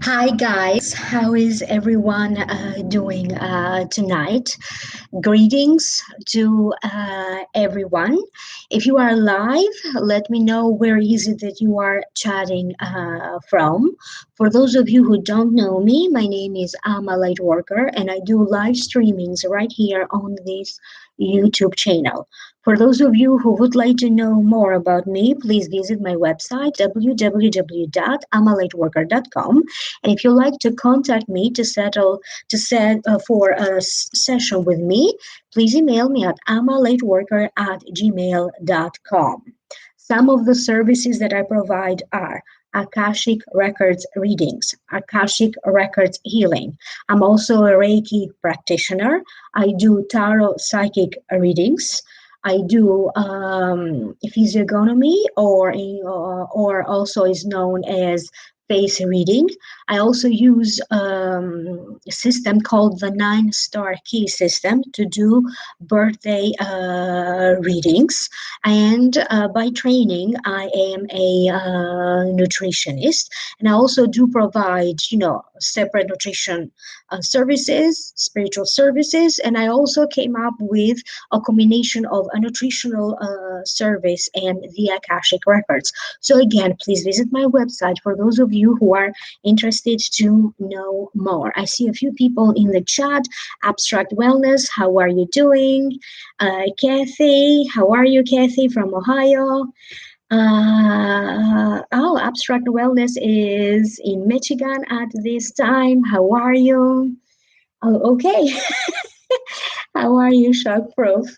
Hi guys, how is everyone doing tonight? Greetings to everyone. If you are live, let me know where is it that you are chatting from. For those of you who don't know me, my name is amalightworker and I do live streamings right here on this YouTube channel. For those of you who would like to know more about me, please visit my website www.amalightworker.com. And if you like to contact me to set for a session with me, please email me at amalightworker@gmail.com. Some of the services that I provide are Akashic Records readings, Akashic Records healing. I'm also a Reiki practitioner. I do tarot psychic readings. I do physiognomy, or also is known as face reading. I also use a system called the 9-star key system to do birthday readings. And by training, I am a nutritionist, and I also do provide, separate nutrition services, spiritual services, and I also came up with a combination of a nutritional service and the Akashic records. So again, please visit my website for those of you who are interested to know more. I see a few people in the chat. Abstract Wellness, how are you doing? Kathy, how are you, Kathy from Ohio? Abstract Wellness is in Michigan at this time. How are you? Oh, okay. How are you, Shockproof?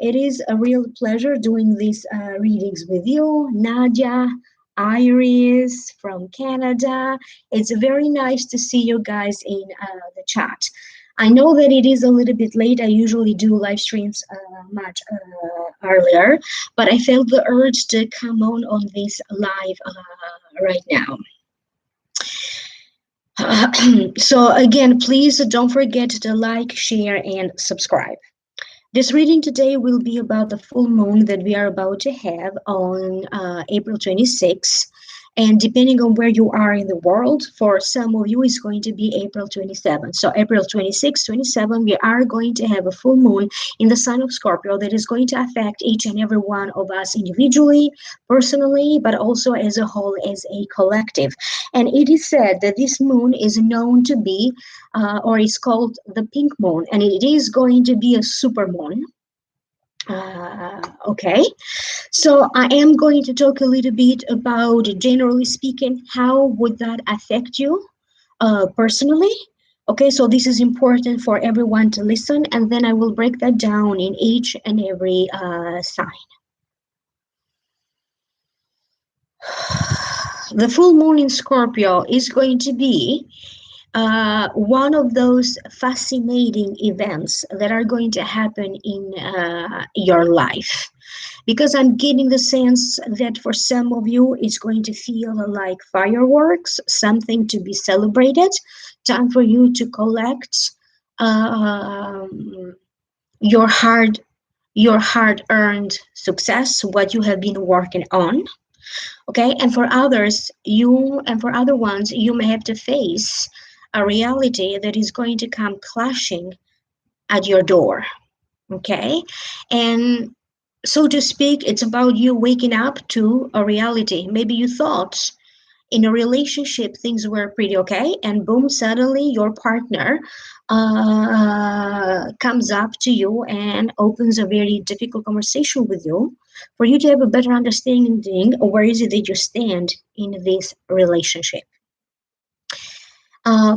It is a real pleasure doing these readings with you, Nadia, Iris from Canada. It's very nice to see you guys in the chat. I know that it is a little bit late. I usually do live streams much earlier, but I felt the urge to come on this live right now. So again, please don't forget to like, share, and subscribe. This reading today will be about the full moon that we are about to have on April 26th. And depending on where you are in the world, for some of you, it's going to be April 27th. So April 26th, 27th, we are going to have a full moon in the sign of Scorpio that is going to affect each and every one of us individually, personally, but also as a whole, as a collective. And it is said that this moon is known to be, or is called the pink moon, and it is going to be a super moon. Okay, so I am going to talk a little bit about, generally speaking, how would that affect you personally. Okay, so this is important for everyone to listen, and then I will break that down in each and every sign. The full moon in Scorpio is going to be one of those fascinating events that are going to happen in your life, because I'm getting the sense that for some of you it's going to feel like fireworks, something to be celebrated, time for you to collect your hard-earned success, what you have been working on. Okay, and for others, for other ones, you may have to face a reality that is going to come clashing at your door. Okay, and so to speak, it's about you waking up to a reality. Maybe you thought in a relationship things were pretty okay, and boom, suddenly your partner comes up to you and opens a very difficult conversation with you for you to have a better understanding of where is it that you stand in this relationship.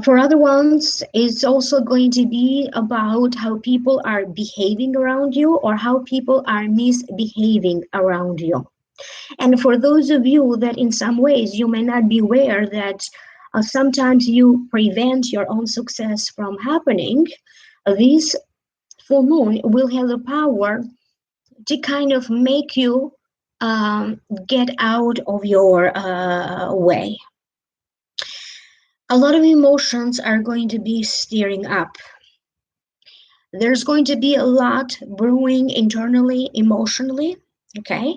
For other ones, it's also going to be about how people are behaving around you, or how people are misbehaving around you. And for those of you that in some ways you may not be aware that sometimes you prevent your own success from happening, this full moon will have the power to kind of make you get out of your way. A lot of emotions are going to be stirring up. There's going to be a lot brewing internally, emotionally, okay?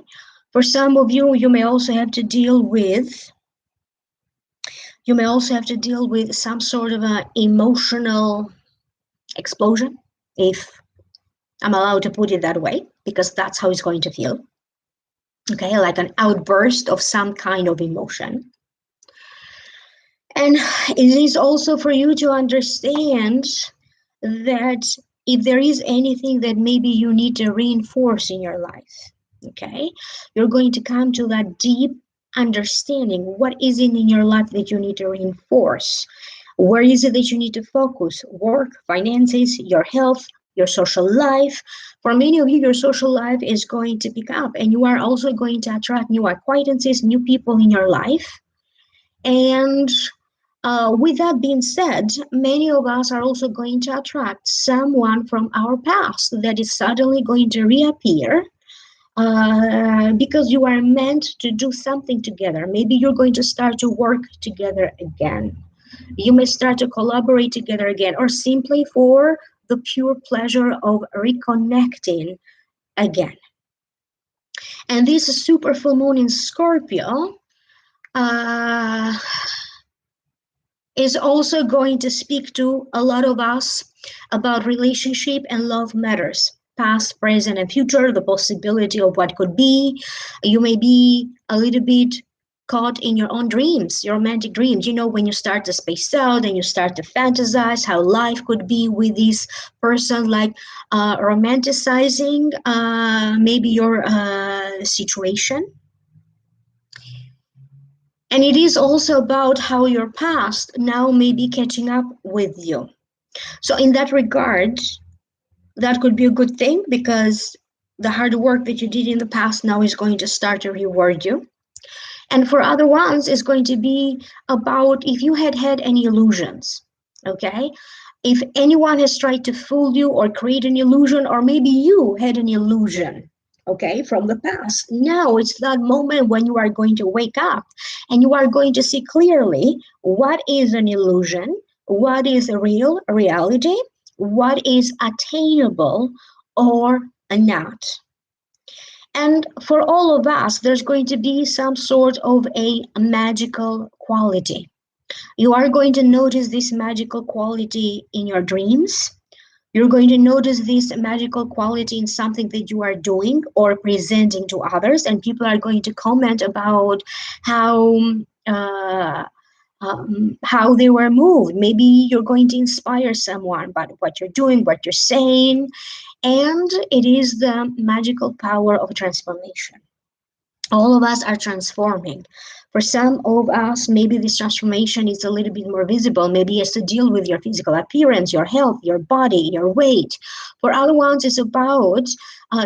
For some of you, you may also have to deal with You may also have to deal with some sort of an emotional explosion, if I'm allowed to put it that way, because that's how it's going to feel. Okay, like an outburst of some kind of emotion. And it is also for you to understand that if there is anything that maybe you need to reinforce in your life, okay, you're going to come to that deep understanding. What is it in your life that you need to reinforce? Where is it that you need to focus? Work, finances, your health, your social life. For many of you, your social life is going to pick up, and you are also going to attract new acquaintances, new people in your life. And with that being said, many of us are also going to attract someone from our past that is suddenly going to reappear because you are meant to do something together. Maybe you're going to start to work together again. You may start to collaborate together again, or simply for the pure pleasure of reconnecting again. And this super full moon in Scorpio uh, is also going to speak to a lot of us about relationship and love matters, past, present, and future, the possibility of what could be. You may be a little bit caught in your own dreams, your romantic dreams. You know, when you start to space out and you start to fantasize how life could be with this person, like romanticizing maybe your situation. And it is also about how your past now may be catching up with you. So, in that regard, that could be a good thing because the hard work that you did in the past now is going to start to reward you. And for other ones, it's going to be about if you had any illusions, okay? If anyone has tried to fool you or create an illusion, or maybe you had an illusion, okay, from the past. Now it's that moment when you are going to wake up and you are going to see clearly what is an illusion, what is a real reality, what is attainable or not. And for all of us, there's going to be some sort of a magical quality. You are going to notice this magical quality in your dreams. You're going to notice this magical quality in something that you are doing or presenting to others, and people are going to comment about how how they were moved. Maybe you're going to inspire someone by what you're doing, what you're saying, and it is the magical power of transformation. All of us are transforming. For some of us, maybe this transformation is a little bit more visible. Maybe it's to deal with your physical appearance, your health, your body, your weight. For other ones, it's about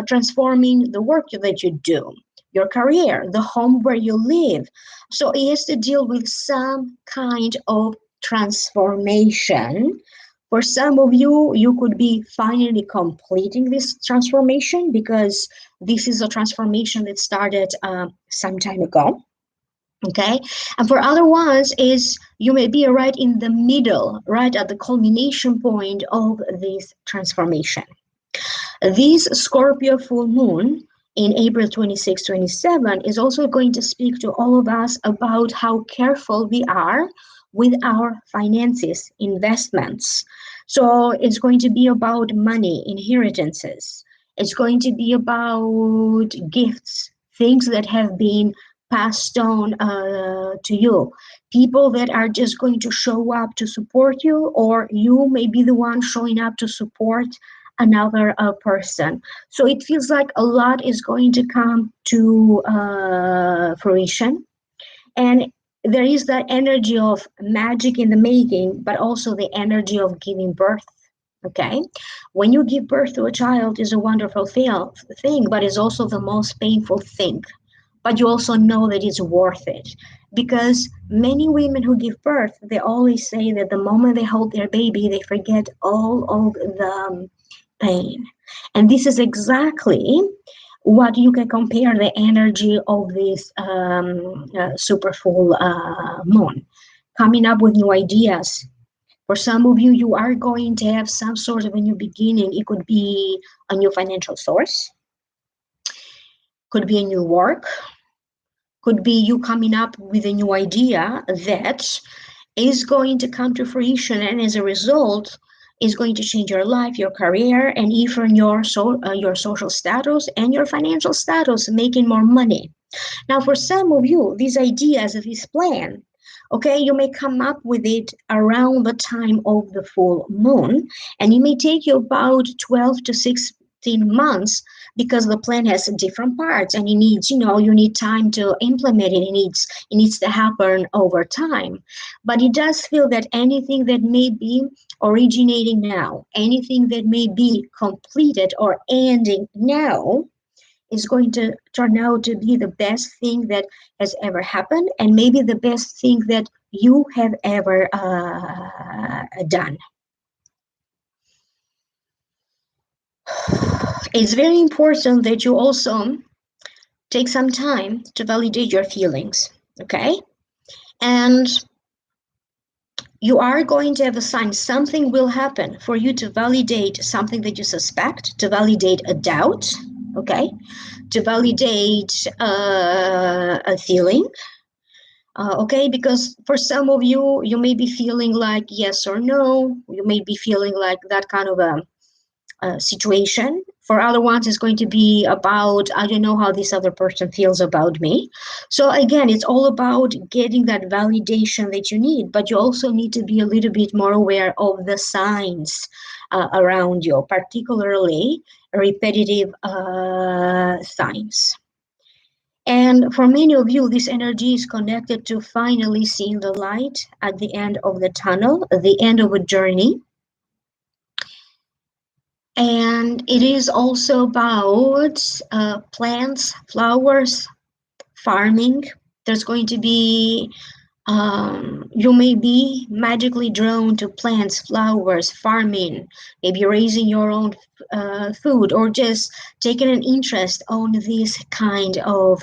transforming the work that you do, your career, the home where you live. So it has to deal with some kind of transformation. For some of you, you could be finally completing this transformation because this is a transformation that started some time ago. Okay. And for other ones is you may be right in the middle, right at the culmination point of this transformation. This Scorpio full moon in April 26, 27 is also going to speak to all of us about how careful we are with our finances, investments. So it's going to be about money, inheritances. It's going to be about gifts, things that have been passed on to you. People that are just going to show up to support you, or you may be the one showing up to support another person. So it feels like a lot is going to come to fruition. And there is that energy of magic in the making, but also the energy of giving birth. Okay. When you give birth to a child is a wonderful thing, but it's also the most painful thing. But you also know that it's worth it, because many women who give birth, they always say that the moment they hold their baby, they forget all of the pain. And this is exactly what you can compare the energy of this super full moon, coming up with new ideas. For some of you, you are going to have some sort of a new beginning. It could be a new financial source, could be a new work, Could be you coming up with a new idea that is going to come to fruition, and as a result is going to change your life, your career, and even your social status and your financial status, making more money. Now, for some of you, these ideas, this plan, okay, you may come up with it around the time of the full moon, and it may take you about 12 to 16 months because the plan has different parts and it needs, you need time to implement it. It needs to happen over time. But it does feel that anything that may be originating now, anything that may be completed or ending now, is going to turn out to be the best thing that has ever happened, and maybe the best thing that you have ever done. It's very important that you also take some time to validate your feelings, okay? And you are going to have a sign. Something will happen for you to validate something that you suspect, to validate a doubt, okay? To validate a feeling, okay? Because for some of you, you may be feeling like yes or no. You may be feeling like that kind of a situation. For other ones, it's going to be about, I don't know how this other person feels about me. So again, it's all about getting that validation that you need, but you also need to be a little bit more aware of the signs around you, particularly repetitive signs. And for many of you, this energy is connected to finally seeing the light at the end of the tunnel, at the end of a journey. And it is also about plants, flowers, farming. There's going to be, you may be magically drawn to plants, flowers, farming, maybe raising your own food, or just taking an interest on these kind of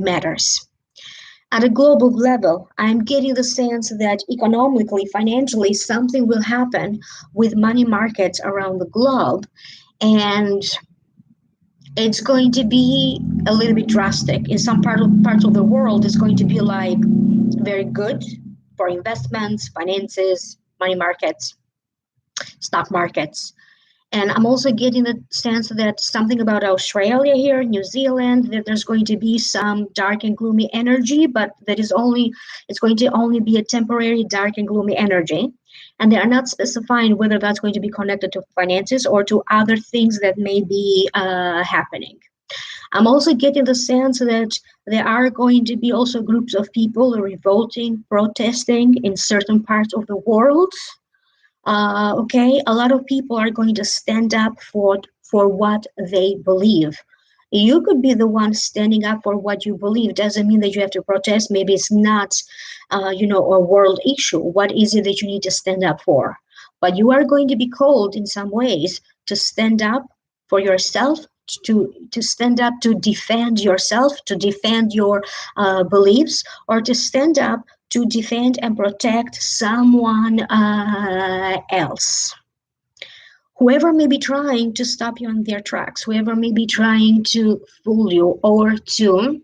matters. At a global level, I'm getting the sense that economically, financially, something will happen with money markets around the globe. And it's going to be a little bit drastic. In some parts of the world, it's going to be like very good for investments, finances, money markets, stock markets. And I'm also getting the sense that something about Australia here, New Zealand, that there's going to be some dark and gloomy energy, but it's going to only be a temporary dark and gloomy energy. And they are not specifying whether that's going to be connected to finances or to other things that may be happening. I'm also getting the sense that there are going to be also groups of people revolting, protesting in certain parts of the world. Okay, a lot of people are going to stand up for what they believe. You could be the one standing up for what you believe. Doesn't mean that you have to protest. Maybe it's not, a world issue. What is it that you need to stand up for? But you are going to be called in some ways to stand up for yourself, to stand up to defend yourself, to defend your beliefs, or to stand up to defend and protect someone else. Whoever may be trying to stop you on their tracks, whoever may be trying to fool you or to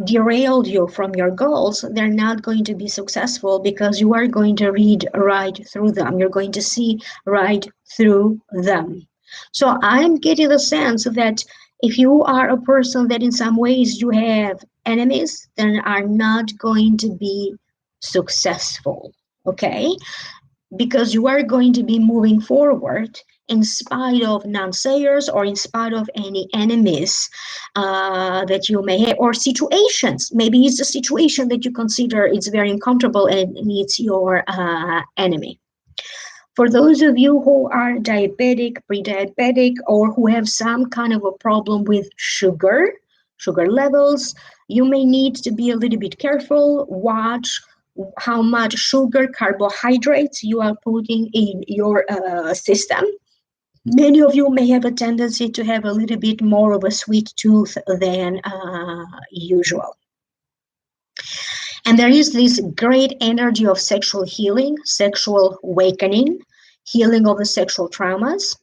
derail you from your goals, they're not going to be successful because you are going to read right through them. You're going to see right through them. So I'm getting the sense that if you are a person that in some ways you have enemies, then are not going to be successful, okay? Because you are going to be moving forward in spite of naysayers or in spite of any enemies that you may have, or situations. Maybe it's a situation that you consider it's very uncomfortable and it's your enemy. For those of you who are diabetic, pre-diabetic, or who have some kind of a problem with sugar levels, you may need to be a little bit careful. Watch how much sugar, carbohydrates you are putting in your system. Many of you may have a tendency to have a little bit more of a sweet tooth than usual. And there is this great energy of sexual healing, sexual awakening, healing of the sexual traumas.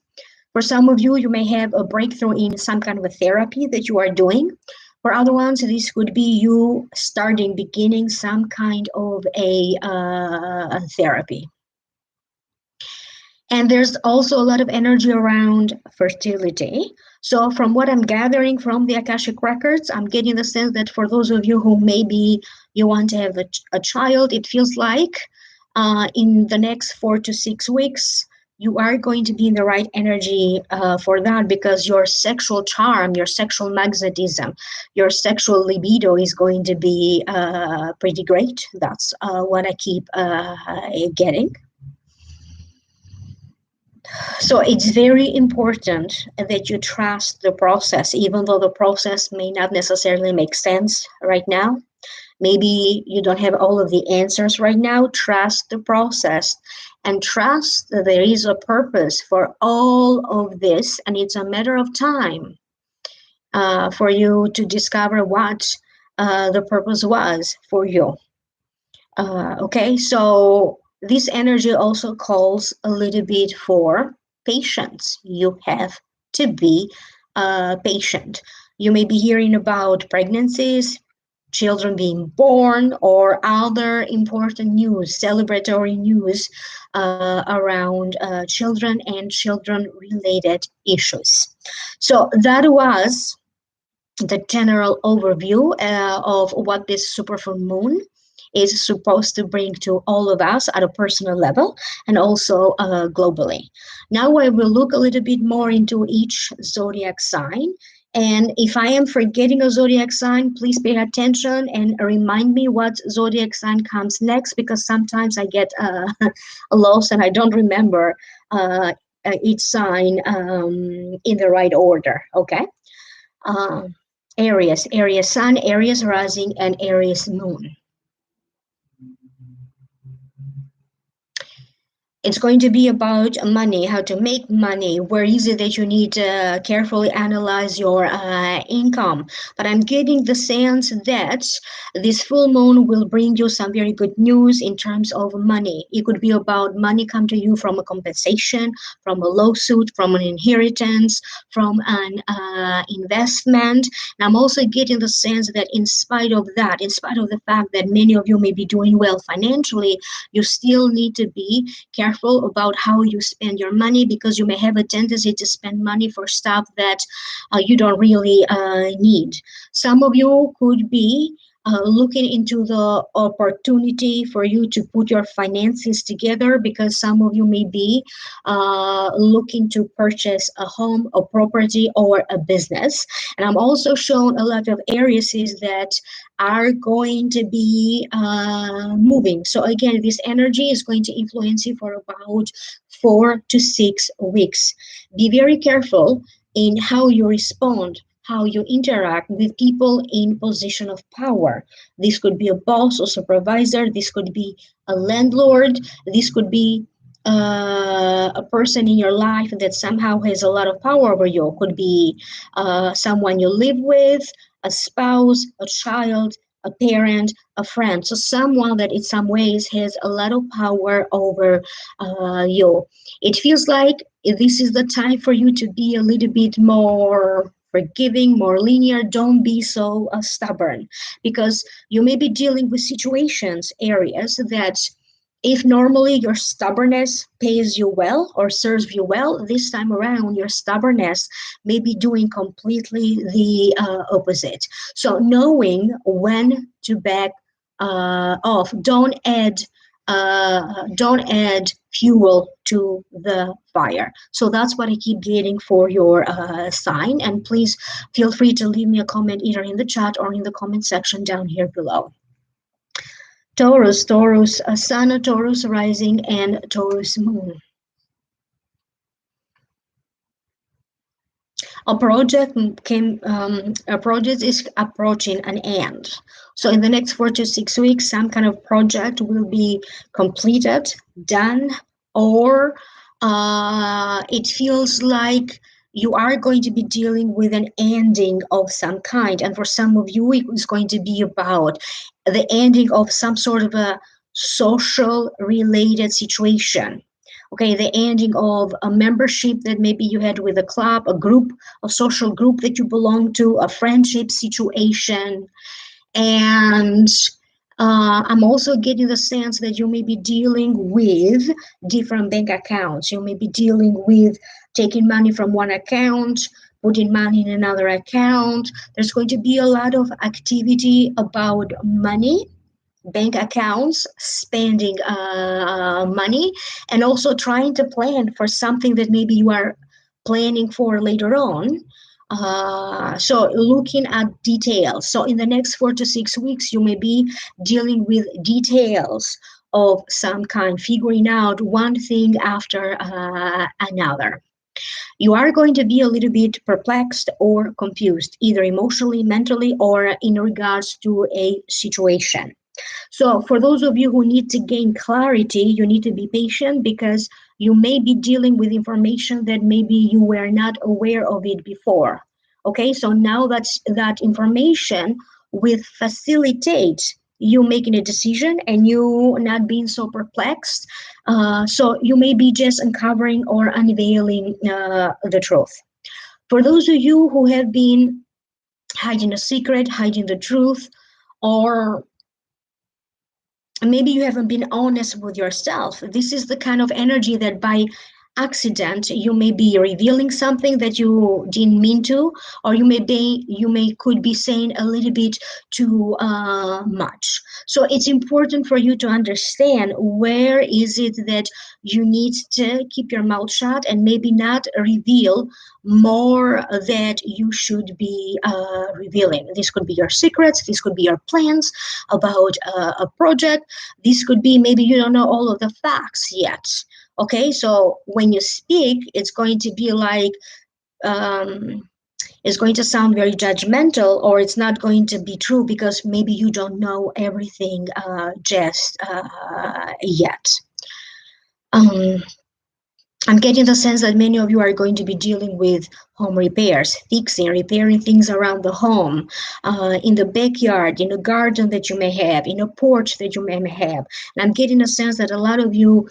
For some of you, you may have a breakthrough in some kind of a therapy that you are doing. For other ones, this could be you beginning some kind of a therapy. And there's also a lot of energy around fertility. So from what I'm gathering from the Akashic records, I'm getting the sense that for those of you who maybe you want to have a child, it feels like in the next 4 to 6 weeks, you are going to be in the right energy for that, because your sexual charm, your sexual magnetism, your sexual libido is going to be pretty great. That's what I keep getting. So it's very important that you trust the process, even though the process may not necessarily make sense right now. Maybe you don't have all of the answers right now. Trust the process and trust that there is a purpose for all of this, and it's a matter of time for you to discover what the purpose was for you. Okay, so this energy also calls a little bit for patience. You have to be patient. You may be hearing about pregnancies, children being born, or other important news, celebratory news around children and children-related issues. So that was the general overview of what this superfull moon is supposed to bring to all of us at a personal level and also globally. Now I will look a little bit more into each zodiac sign. And if I am forgetting a zodiac sign, please pay attention and remind me what zodiac sign comes next, because sometimes I get lost and I don't remember each sign in the right order. Okay. Aries sun, Aries rising, and Aries moon. It's going to be about money, how to make money, where is it that you need to carefully analyze your income. But I'm getting the sense that this full moon will bring you some very good news in terms of money. It could be about money come to you from a compensation, from a lawsuit, from an inheritance, from an investment. And I'm also getting the sense that in spite of that, in spite of the fact that many of you may be doing well financially, you still need to be careful about how you spend your money, because you may have a tendency to spend money for stuff that you don't really need. Some of you could be looking into the opportunity for you to put your finances together, because some of you may be looking to purchase a home, a property, or a business. And I'm also shown a lot of areas that are going to be moving. So again, this energy is going to influence you for about 4 to 6 weeks. Be very careful in how you respond, how you interact with people in position of power. This could be a boss or supervisor. This could be a landlord. This could be a person in your life that somehow has a lot of power over you. It could be someone you live with, a spouse, a child, a parent, a friend. So someone that in some ways has a lot of power over you. It feels like this is the time for you to be a little bit more forgiving, more linear. Don't be so stubborn, because you may be dealing with situations, areas that if normally your stubbornness pays you well or serves you well, this time around your stubbornness may be doing completely the opposite. So knowing when to back off, don't add fuel to the fire. So that's what I keep getting for your sign. And please feel free to leave me a comment either in the chat or in the comment section down here below. Taurus, Sun, Taurus rising, and Taurus moon. A project is approaching an end. So in the next 4 to 6 weeks, some kind of project will be completed, done, or it feels like you are going to be dealing with an ending of some kind. And for some of you, it's going to be about the ending of some sort of a social related situation. Okay, the ending of a membership that maybe you had with a club, a group, a social group that you belong to, a friendship situation. And I'm also getting the sense that you may be dealing with different bank accounts. You may be dealing with taking money from one account, putting money in another account. There's going to be a lot of activity about money, bank accounts, spending money, and also trying to plan for something that maybe you are planning for later on. So looking at details. So in the next 4 to 6 weeks, you may be dealing with details of some kind, figuring out one thing after another. You are going to be a little bit perplexed or confused, either emotionally, mentally, or in regards to a situation. So for those of you who need to gain clarity, you need to be patient because you may be dealing with information that maybe you were not aware of it before. Okay, so now that information will facilitate you making a decision and you not being so perplexed. So you may be just uncovering or unveiling the truth. For those of you who have been hiding a secret, hiding the truth, or maybe you haven't been honest with yourself. This is the kind of energy that by accident you may be revealing something that you didn't mean to, or you may could be saying a little bit too much. So it's important for you to understand where is it that you need to keep your mouth shut and maybe not reveal more that you should be revealing. This could be your secrets, this could be your plans about a project, this could be maybe you don't know all of the facts yet. Okay, so when you speak, it's going to be like, it's going to sound very judgmental, or it's not going to be true because maybe you don't know everything just yet. I'm getting the sense that many of you are going to be dealing with home repairs, fixing, repairing things around the home, in the backyard, in a garden that you may have, in a porch that you may have. And I'm getting a sense that a lot of you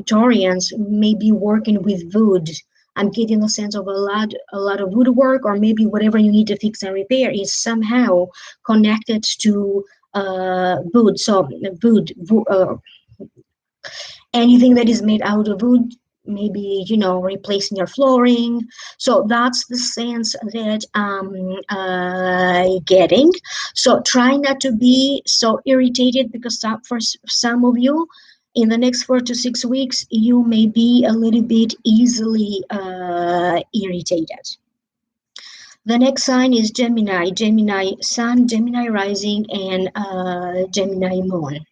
Taurians may be working with wood. I'm getting a sense of a lot of woodwork, or maybe whatever you need to fix and repair is somehow connected to wood. So wood, anything that is made out of wood, maybe replacing your flooring. So that's the sense that I'm getting. So try not to be so irritated, because for some of you in the next 4 to 6 weeks you may be a little bit easily irritated. The next sign is Gemini. Gemini Sun, Gemini Rising, and Gemini Moon.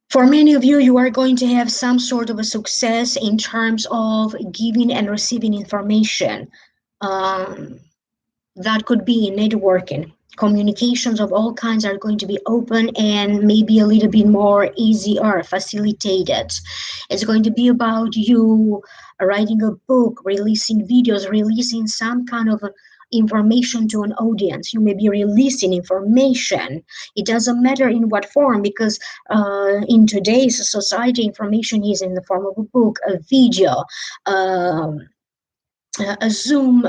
For many of you, you are going to have some sort of a success in terms of giving and receiving information. That could be in networking. Communications of all kinds are going to be open and maybe a little bit more easy or facilitated. It's going to be about you writing a book, releasing videos, releasing some kind of information to an audience. You may be releasing information. It doesn't matter in what form, because in today's society, information is in the form of a book, a video, a Zoom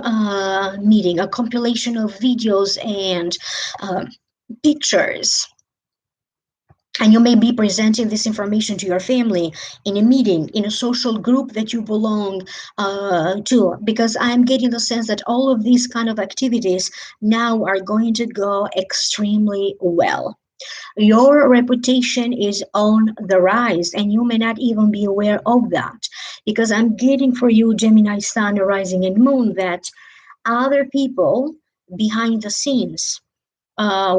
meeting, a compilation of videos and pictures. And you may be presenting this information to your family in a meeting, in a social group that you belong to, because I'm getting the sense that all of these kind of activities now are going to go extremely well. Your reputation is on the rise, and you may not even be aware of that, because I'm getting for you, Gemini Sun, Rising, and Moon, that other people behind the scenes,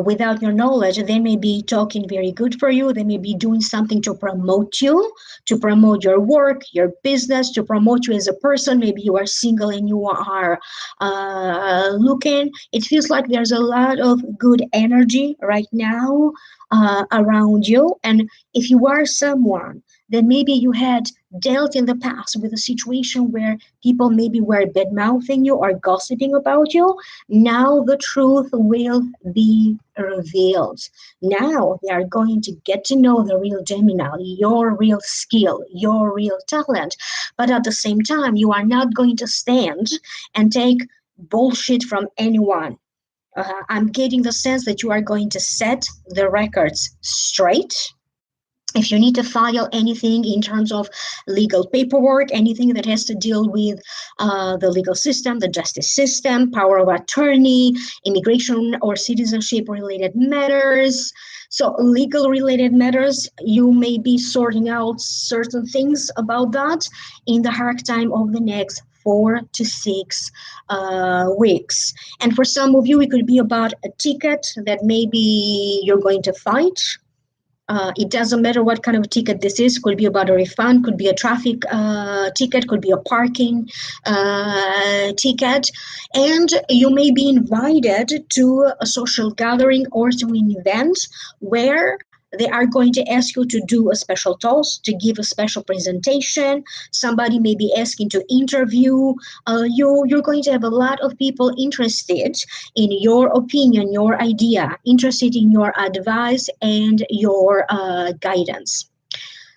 without your knowledge, they may be talking very good for you. They may be doing something to promote you, to promote your work, your business, to promote you as a person. Maybe you are single and you are looking. It feels like there's a lot of good energy right now around you. And if you are someone that maybe you had dealt in the past with a situation where people maybe were bad-mouthing you or gossiping about you. Now the truth will be revealed. Now they are going to get to know the real Gemini, your real skill, your real talent. But at the same time, you are not going to stand and take bullshit from anyone. I'm getting the sense that you are going to set the records straight. If you need to file anything in terms of legal paperwork, anything that has to deal with the legal system, the justice system, power of attorney, immigration or citizenship related matters. So legal related matters, you may be sorting out certain things about that in the hard time of the next 4 to 6 weeks. And for some of you, it could be about a ticket that maybe you're going to fight. It doesn't matter what kind of ticket this is. Could be about a refund, could be a traffic ticket, could be a parking ticket. And you may be invited to a social gathering or to an event where they are going to ask you to do a special toast, to give a special presentation. Somebody may be asking to interview you. You're going to have a lot of people interested in your opinion, your idea, interested in your advice and your guidance.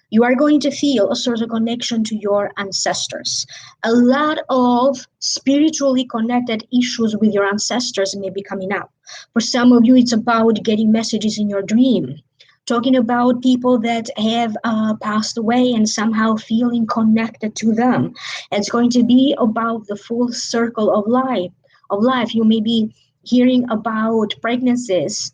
You are going to feel a sort of connection to your ancestors. A lot of spiritually connected issues with your ancestors may be coming up. For some of you, it's about getting messages in your dream, talking about people that have passed away and somehow feeling connected to them. It's going to be about the full circle of life. You may be hearing about pregnancies.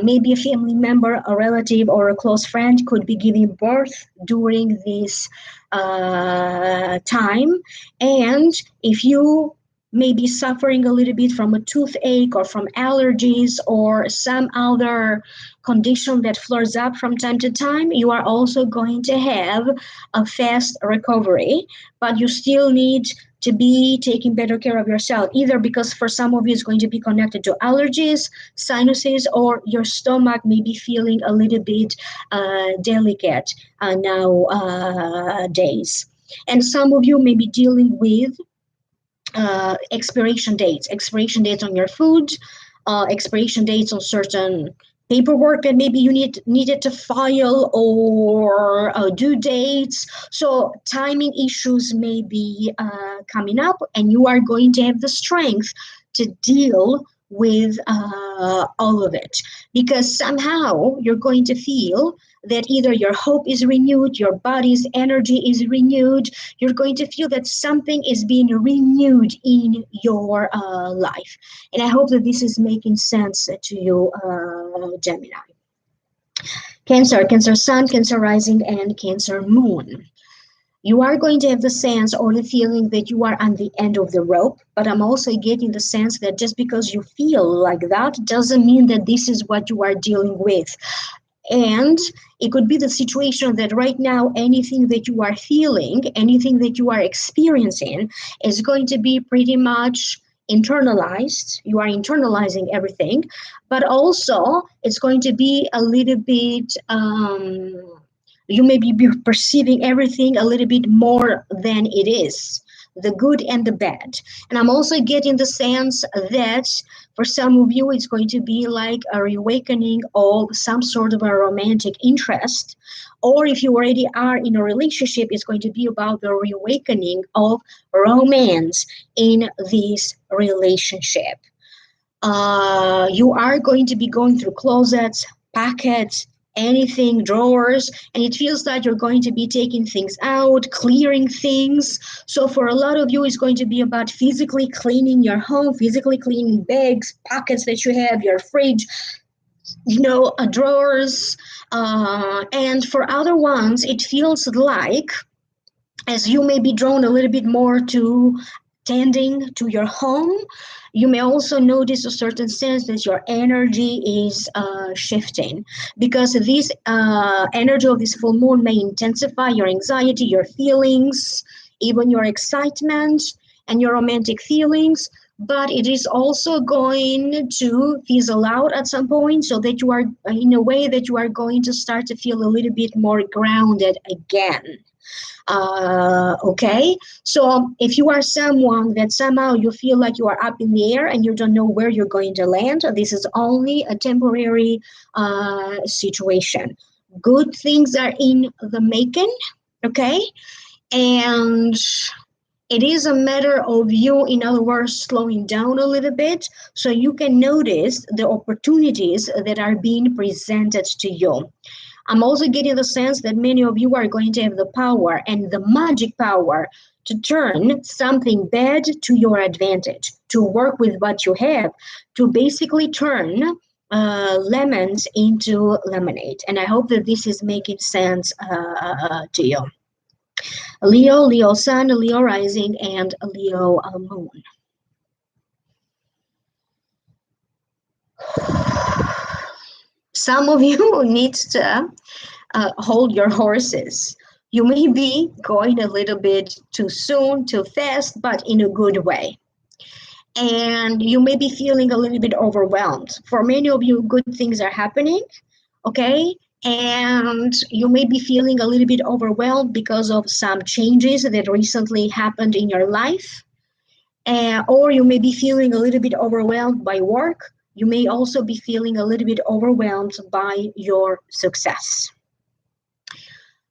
Maybe a family member, a relative, or a close friend could be giving birth during this time. And if you may be suffering a little bit from a toothache or from allergies or some other condition that flares up from time to time, you are also going to have a fast recovery, but you still need to be taking better care of yourself, either because for some of you it's going to be connected to allergies, sinuses, or your stomach may be feeling a little bit delicate nowadays. And some of you may be dealing with expiration dates on your food, expiration dates on certain paperwork that maybe you needed to file, or due dates. So timing issues may be coming up, and you are going to have the strength to deal with all of it, because somehow you're going to feel that either your hope is renewed, your body's energy is renewed, you're going to feel that something is being renewed in your life. And I hope that this is making sense to you, Gemini. Cancer sun, Cancer rising, and Cancer moon. You are going to have the sense or the feeling that you are on the end of the rope, but I'm also getting the sense that just because you feel like that doesn't mean that this is what you are dealing with. And it could be the situation that right now, anything that you are feeling, anything that you are experiencing is going to be pretty much internalized. You are internalizing everything, but also it's going to be a little bit, you may be perceiving everything a little bit more than it is, the good and the bad. And I'm also getting the sense that for some of you, it's going to be like a reawakening of some sort of a romantic interest. Or if you already are in a relationship, it's going to be about the reawakening of romance in this relationship. You are going to be going through closets, pockets, anything, drawers, and it feels like you're going to be taking things out, clearing things. So for a lot of you, it's going to be about physically cleaning your home, physically cleaning bags, pockets that you have, your fridge, drawers. And for other ones, it feels like, as you may be drawn a little bit more to tending to your home, you may also notice a certain sense that your energy is shifting, because this energy of this full moon may intensify your anxiety, your feelings, even your excitement and your romantic feelings. but it is also going to fizzle out at some point, so that you are in a way that you are going to start to feel a little bit more grounded again. Okay, so if you are someone that somehow you feel like you are up in the air and you don't know where you're going to land, this is only a temporary situation. Good things are in the making. Okay, and it is a matter of you, in other words, slowing down a little bit so you can notice the opportunities that are being presented to you. I'm also getting the sense that many of you are going to have the power and the magic power to turn something bad to your advantage, to work with what you have, to basically turn lemons into lemonade. And I hope that this is making sense to you. Leo, Leo Sun, Leo Rising, and Leo Moon. Some of you need to hold your horses. You may be going a little bit too soon, too fast, but in a good way. And you may be feeling a little bit overwhelmed. For many of you, good things are happening, okay? And you may be feeling a little bit overwhelmed because of some changes that recently happened in your life. Or you may be feeling a little bit overwhelmed by work. You may also be feeling a little bit overwhelmed by your success.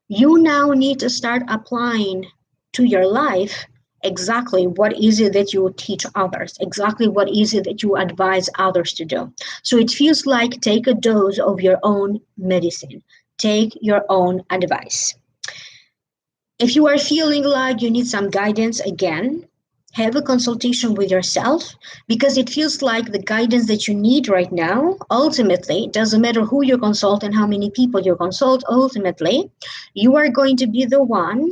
You now need to start applying to your life exactly what is it that you teach others, exactly what is it that you advise others to do. So it feels like take a dose of your own medicine, take your own advice. If you are feeling like you need some guidance again, have a consultation with yourself, because it feels like the guidance that you need right now, ultimately, it doesn't matter who you consult and how many people you consult, ultimately, you are going to be the one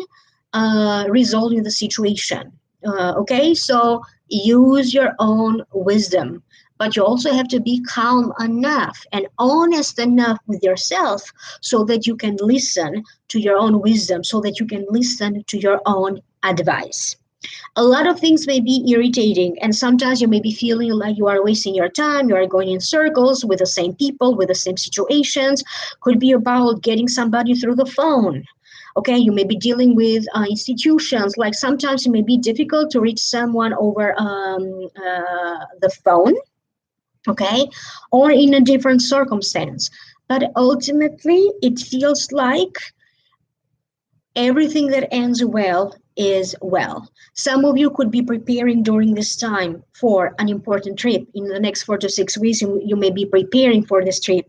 resolving the situation. Okay, so use your own wisdom, but you also have to be calm enough and honest enough with yourself so that you can listen to your own wisdom, so that you can listen to your own advice. A lot of things may be irritating, and sometimes you may be feeling like you are wasting your time, you are going in circles with the same people, with the same situations. Could be about getting somebody through the phone. Okay, you may be dealing with institutions, like sometimes it may be difficult to reach someone over the phone, okay, or in a different circumstance. But ultimately, it feels like everything that ends well is well. Some of you could be preparing during this time for an important trip. In the next 4 to 6 weeks, you may be preparing for this trip.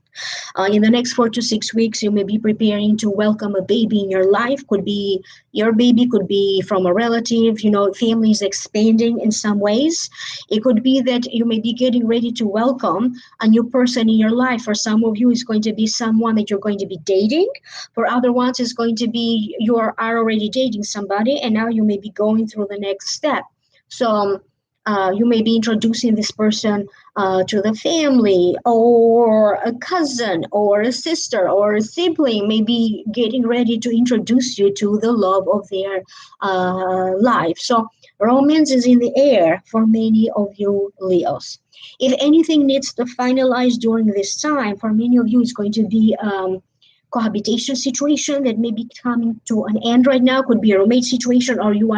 In the next 4 to 6 weeks, you may be preparing to welcome a baby in your life. Could be your baby, could be from a relative, family is expanding in some ways. It could be that you may be getting ready to welcome a new person in your life. For some of you, it's going to be someone that you're going to be dating. For other ones, it's going to be you are already dating somebody, and now you may be going through the next step. So you may be introducing this person to the family, or a cousin, or a sister, or a sibling may be getting ready to introduce you to the love of their life. So romance is in the air for many of you Leos. If anything needs to finalize during this time, for many of you, it's going to be cohabitation situation that may be coming to an end right now. Could be a roommate situation, or you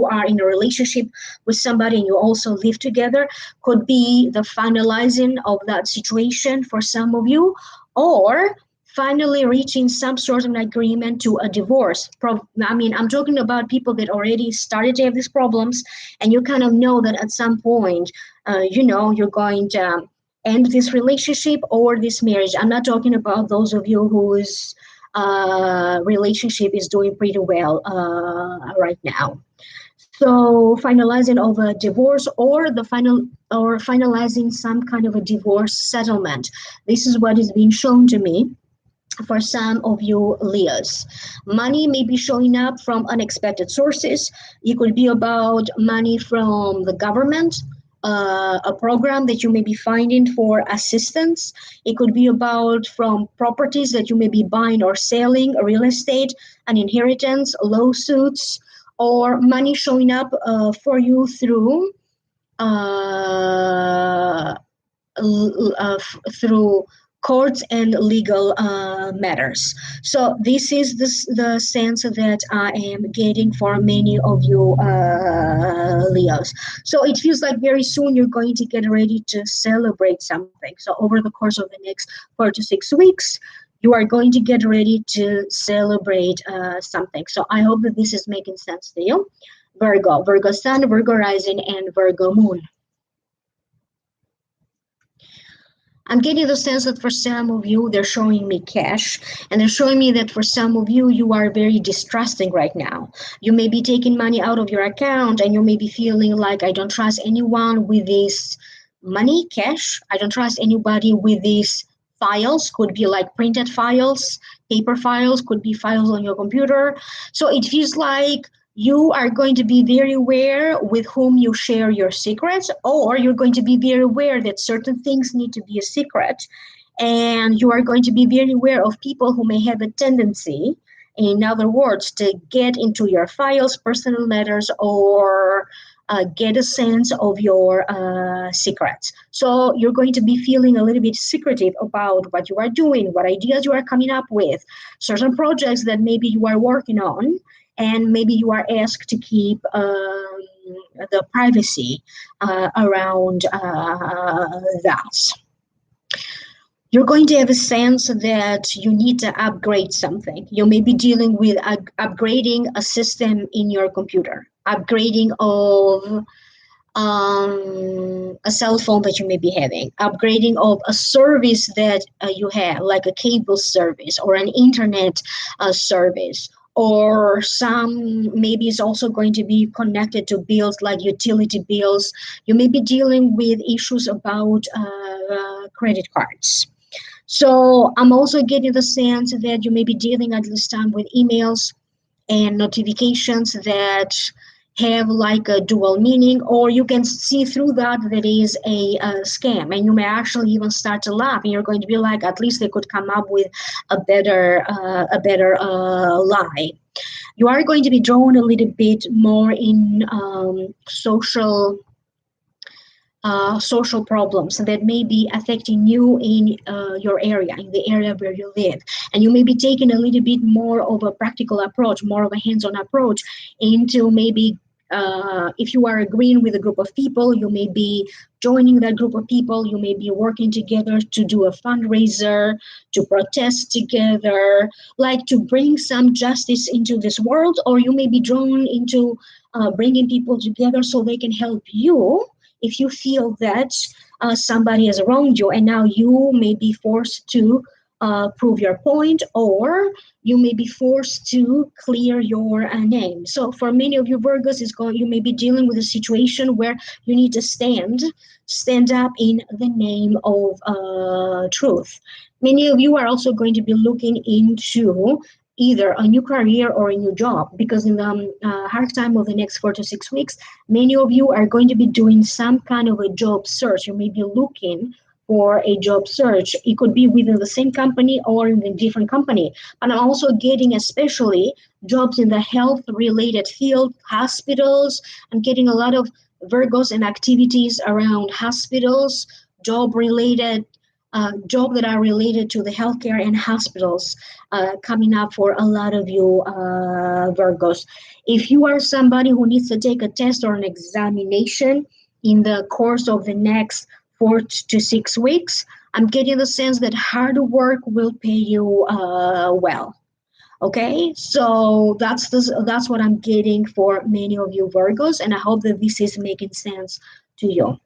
are in a relationship with somebody and you also live together. Could be the finalizing of that situation for some of you, or finally reaching some sort of an agreement to a divorce. I'm talking about people that already started to have these problems, and you kind of know that at some point, you're going to end this relationship or this marriage. I'm not talking about those of you whose relationship is doing pretty well right now. So finalizing of a divorce, or finalizing some kind of a divorce settlement. This is what is being shown to me for some of you Leos. Money may be showing up from unexpected sources. It could be about money from the government, a program that you may be finding for assistance. It could be about from properties that you may be buying or selling, real estate, an inheritance, lawsuits, or money showing up for you through uh, through courts and legal matters. So this is the sense that I am getting for many of you Leos. So it feels like very soon you're going to get ready to celebrate something. So over the course of the next 4 to 6 weeks, you are going to get ready to celebrate something. So I hope that this is making sense to you. Virgo Sun, Virgo Rising, and Virgo Moon. I'm getting the sense that for some of you, they're showing me cash, and they're showing me that for some of you, you are very distrusting right now. You may be taking money out of your account, and you may be feeling like, I don't trust anyone with this money, cash. I don't trust anybody with these files, could be like printed files, paper files, could be files on your computer. So it feels like you are going to be very aware with whom you share your secrets, or you're going to be very aware that certain things need to be a secret, and you are going to be very aware of people who may have a tendency, in other words, to get into your files, personal matters, or get a sense of your secrets. So you're going to be feeling a little bit secretive about what you are doing, what ideas you are coming up with, certain projects that maybe you are working on, and maybe you are asked to keep the privacy around that. You're going to have a sense that you need to upgrade something. You may be dealing with upgrading a system in your computer, upgrading of a cell phone that you may be having, upgrading of a service that you have, like a cable service or an internet service, or some maybe it's also going to be connected to bills like utility bills. You may be dealing with issues about credit cards. So I'm also getting the sense that you may be dealing at this time with emails and notifications that have like a dual meaning, or you can see through that there is a scam, and you may actually even start to laugh, and you're going to be like, at least they could come up with a better lie. You are going to be drawn a little bit more in social problems that may be affecting you in your area, in the area where you live. And you may be taking a little bit more of a practical approach, more of a hands-on approach into maybe if you are agreeing with a group of people, you may be joining that group of people, you may be working together to do a fundraiser, to protest together, like to bring some justice into this world, or you may be drawn into bringing people together so they can help you if you feel that somebody has wronged you, and now you may be forced to prove your point, or you may be forced to clear your name. So for many of you Virgos, you may be dealing with a situation where you need to stand up in the name of truth. Many of you are also going to be looking into either a new career or a new job, because in the hard time of the next 4 to 6 weeks, many of you are going to be doing some kind of a job search. You may be looking for a job search. It could be within the same company or in a different company. And I'm also getting especially jobs in the health related field, hospitals. I'm getting a lot of Virgos and activities around hospitals, job that are related to the healthcare and hospitals coming up for a lot of you Virgos. If you are somebody who needs to take a test or an examination in the course of the next 4 to 6 weeks, I'm getting the sense that hard work will pay you well. Okay, so that's what I'm getting for many of you Virgos, and I hope that this is making sense to you.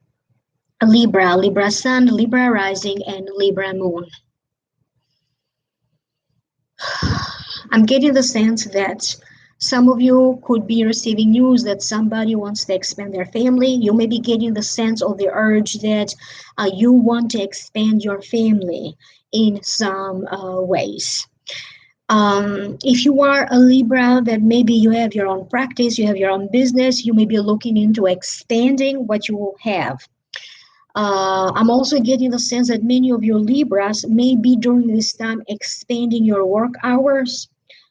Libra Sun, Libra Rising, and Libra Moon. I'm getting the sense that some of you could be receiving news that somebody wants to expand their family. You may be getting the sense of the urge that you want to expand your family in some ways. If you are a Libra, that maybe you have your own practice, you have your own business, you may be looking into expanding what you have. I'm also getting the sense that many of your Libras may be during this time expanding your work hours,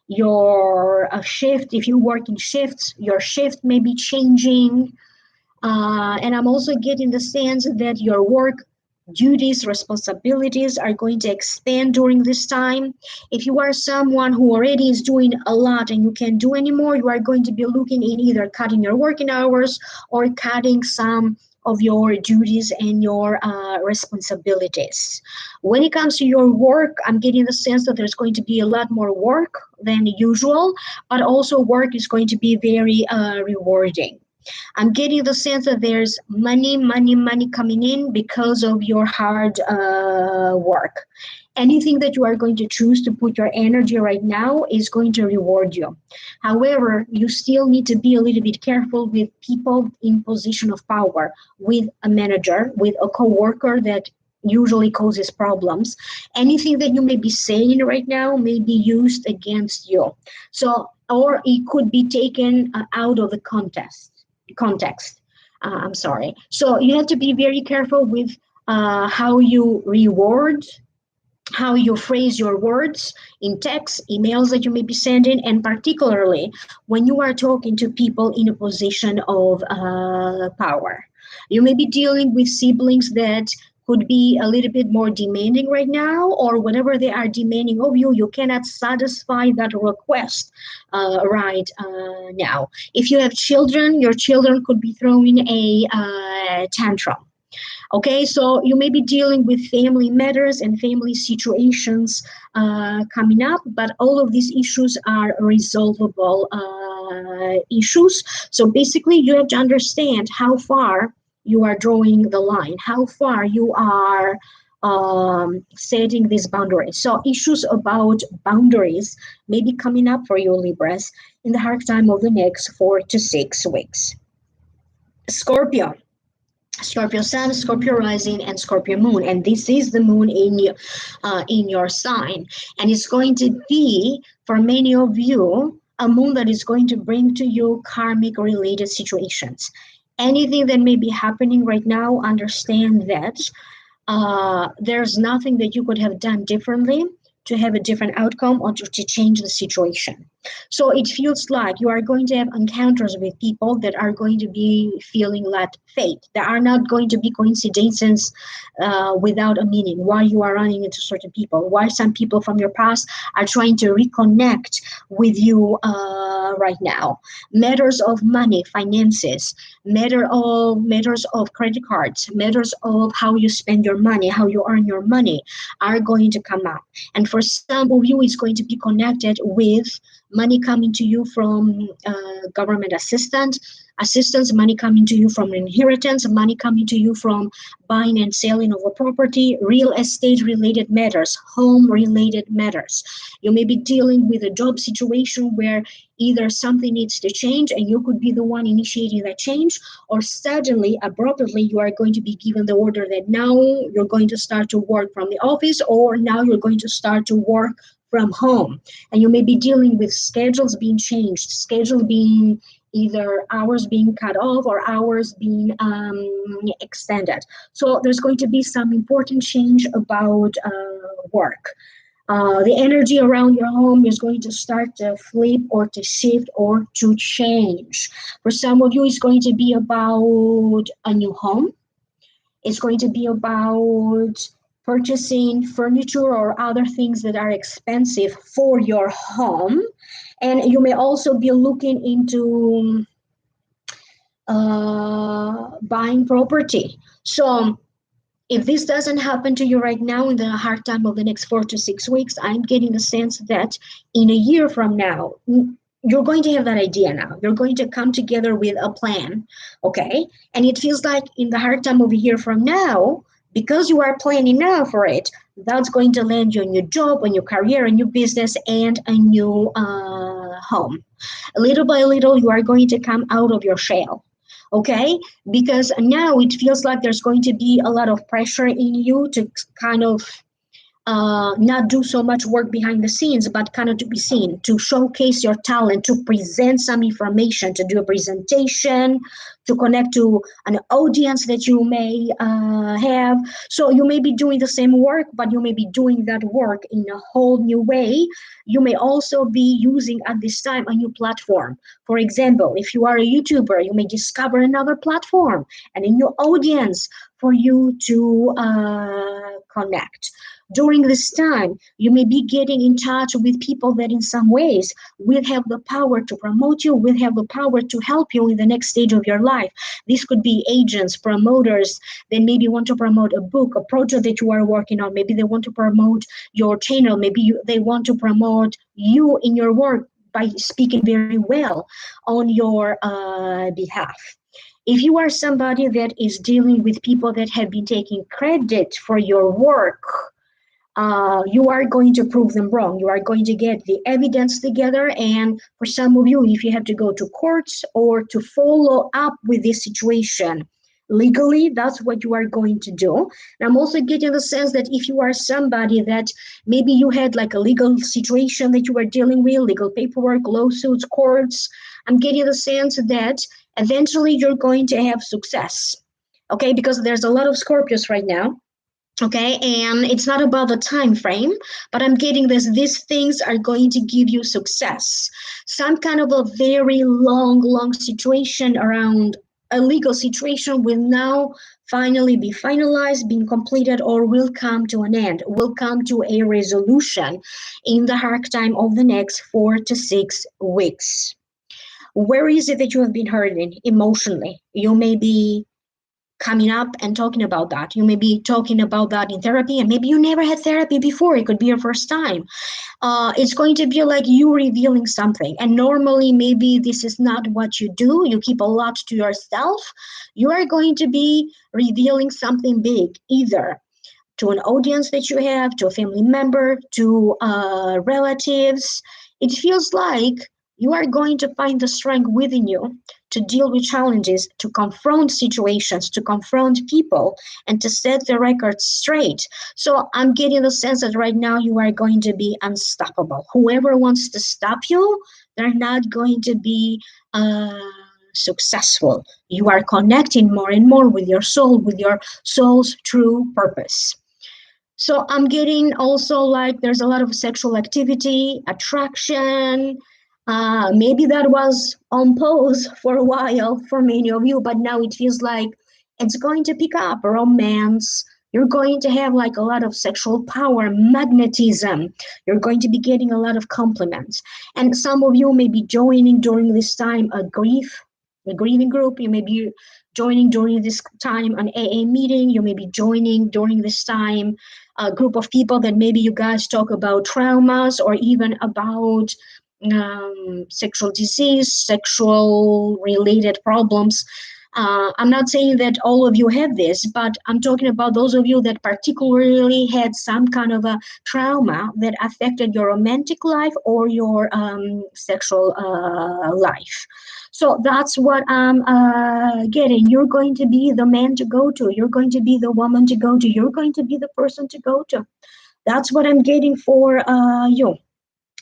your shift. If you work in shifts, your shift may be changing. And I'm also getting the sense that your work duties, responsibilities are going to expand during this time. If you are someone who already is doing a lot and you can't do anymore, you are going to be looking in either cutting your working hours or cutting some of your duties and your responsibilities. When it comes to your work, I'm getting the sense that there's going to be a lot more work than usual, but also work is going to be very rewarding. I'm getting the sense that there's money coming in because of your hard work. Anything that you are going to choose to put your energy right now is going to reward you. However, you still need to be a little bit careful with people in position of power, with a manager, with a coworker that usually causes problems. Anything that you may be saying right now may be used against you. So, or it could be taken out of the context. I'm sorry. So you have to be very careful with how you reward, how you phrase your words in text, emails that you may be sending, and particularly when you are talking to people in a position of power. You may be dealing with siblings that could be a little bit more demanding right now, or whatever they are demanding of you, you cannot satisfy that request right now. If you have children, your children could be throwing a tantrum. Okay, so you may be dealing with family matters and family situations coming up, but all of these issues are resolvable issues. So basically, you have to understand how far you are drawing the line, how far you are setting these boundaries. So issues about boundaries may be coming up for you, Libras, in the hard time of the next 4 to 6 weeks. Scorpio. Scorpio Sun, Scorpio Rising, and Scorpio Moon, and this is the moon in your sign, and it's going to be for many of you a moon that is going to bring to you karmic related situations. Anything that may be happening right now, understand that there's nothing that you could have done differently to have a different outcome or to change the situation. So it feels like you are going to have encounters with people that are going to be feeling like fate. There are not going to be coincidences without a meaning. Why you are running into certain people, why some people from your past are trying to reconnect with you right now. Matters of money, finances, matters of credit cards, matters of how you spend your money, how you earn your money are going to come up. And for some of you, it's going to be connected with money coming to you from government assistance, money coming to you from inheritance, money coming to you from buying and selling of a property, real estate related matters, home related matters. You may be dealing with a job situation where either something needs to change and you could be the one initiating that change, or suddenly, abruptly, you are going to be given the order that now you're going to start to work from the office, or now you're going to start to work from home. And you may be dealing with schedules being changed, schedule being either hours being cut off or hours being extended. So there's going to be some important change about work. The energy around your home is going to start to flip or to shift or to change. For some of you, it's going to be about a new home. It's going to be about purchasing furniture or other things that are expensive for your home. And you may also be looking into buying property. So if this doesn't happen to you right now in the hard time of the next 4 to 6 weeks, I'm getting the sense that in a year from now, you're going to have that idea now. You're going to come together with a plan, okay? And it feels like in the hard time of a year from now, because you are planning now for it, that's going to land you a new job, a new career, a new business, and a new home. Little by little, you are going to come out of your shell. Okay, because now it feels like there's going to be a lot of pressure in you to kind of not do so much work behind the scenes, but kind of to be seen, to showcase your talent, to present some information, to do a presentation, to connect to an audience that you may have. So you may be doing the same work, but you may be doing that work in a whole new way. You may also be using at this time a new platform. For example, if you are a YouTuber, you may discover another platform and a new audience for you to connect. During this time, you may be getting in touch with people that in some ways will have the power to promote you, will have the power to help you in the next stage of your life. This could be agents, promoters, that maybe want to promote a book, a project that you are working on. Maybe they want to promote your channel. Maybe they want to promote you in your work by speaking very well on your behalf. If you are somebody that is dealing with people that have been taking credit for your work, you are going to prove them wrong. You are going to get the evidence together, and for some of you, if you have to go to courts or to follow up with this situation legally, that's what you are going to do. And I'm also getting the sense that if you are somebody that maybe you had like a legal situation that you were dealing with, legal paperwork, lawsuits, courts, I'm getting the sense that eventually you're going to have success. Okay, because there's a lot of Scorpios right now. Okay, and it's not about the time frame, but I'm getting this, these things are going to give you success. Some kind of a very long situation around a legal situation will now finally be finalized, being completed, or will come to an end, will come to a resolution in the arc time of the next 4 to 6 weeks. Where is it that you have been hurting emotionally? You may be coming up and talking about that. You may be talking about that in therapy, and maybe you never had therapy before. It could be your first time. It's going to be like you revealing something. And normally, maybe this is not what you do. You keep a lot to yourself. You are going to be revealing something big, either to an audience that you have, to a family member, to relatives. It feels like you are going to find the strength within you to deal with challenges, to confront situations, to confront people, and to set the record straight. So I'm getting the sense that right now you are going to be unstoppable. Whoever wants to stop you, they're not going to be successful. You are connecting more and more with your soul, with your soul's true purpose. So I'm getting also like there's a lot of sexual activity, attraction. Maybe that was on pause for a while for many of you, but now it feels like it's going to pick up. Romance. You're going to have like a lot of sexual power, magnetism. You're going to be getting a lot of compliments. And some of you may be joining during this time a grieving group. You may be joining during this time an AA meeting. You may be joining during this time a group of people that maybe you guys talk about traumas or even about sexual disease, sexual related problems. I'm not saying that all of you have this, but I'm talking about those of you that particularly had some kind of a trauma that affected your romantic life or your sexual life. So that's what I'm getting. You're going to be the man to go to. You're going to be the woman to go to. You're going to be the person to go to. That's what I'm getting for you.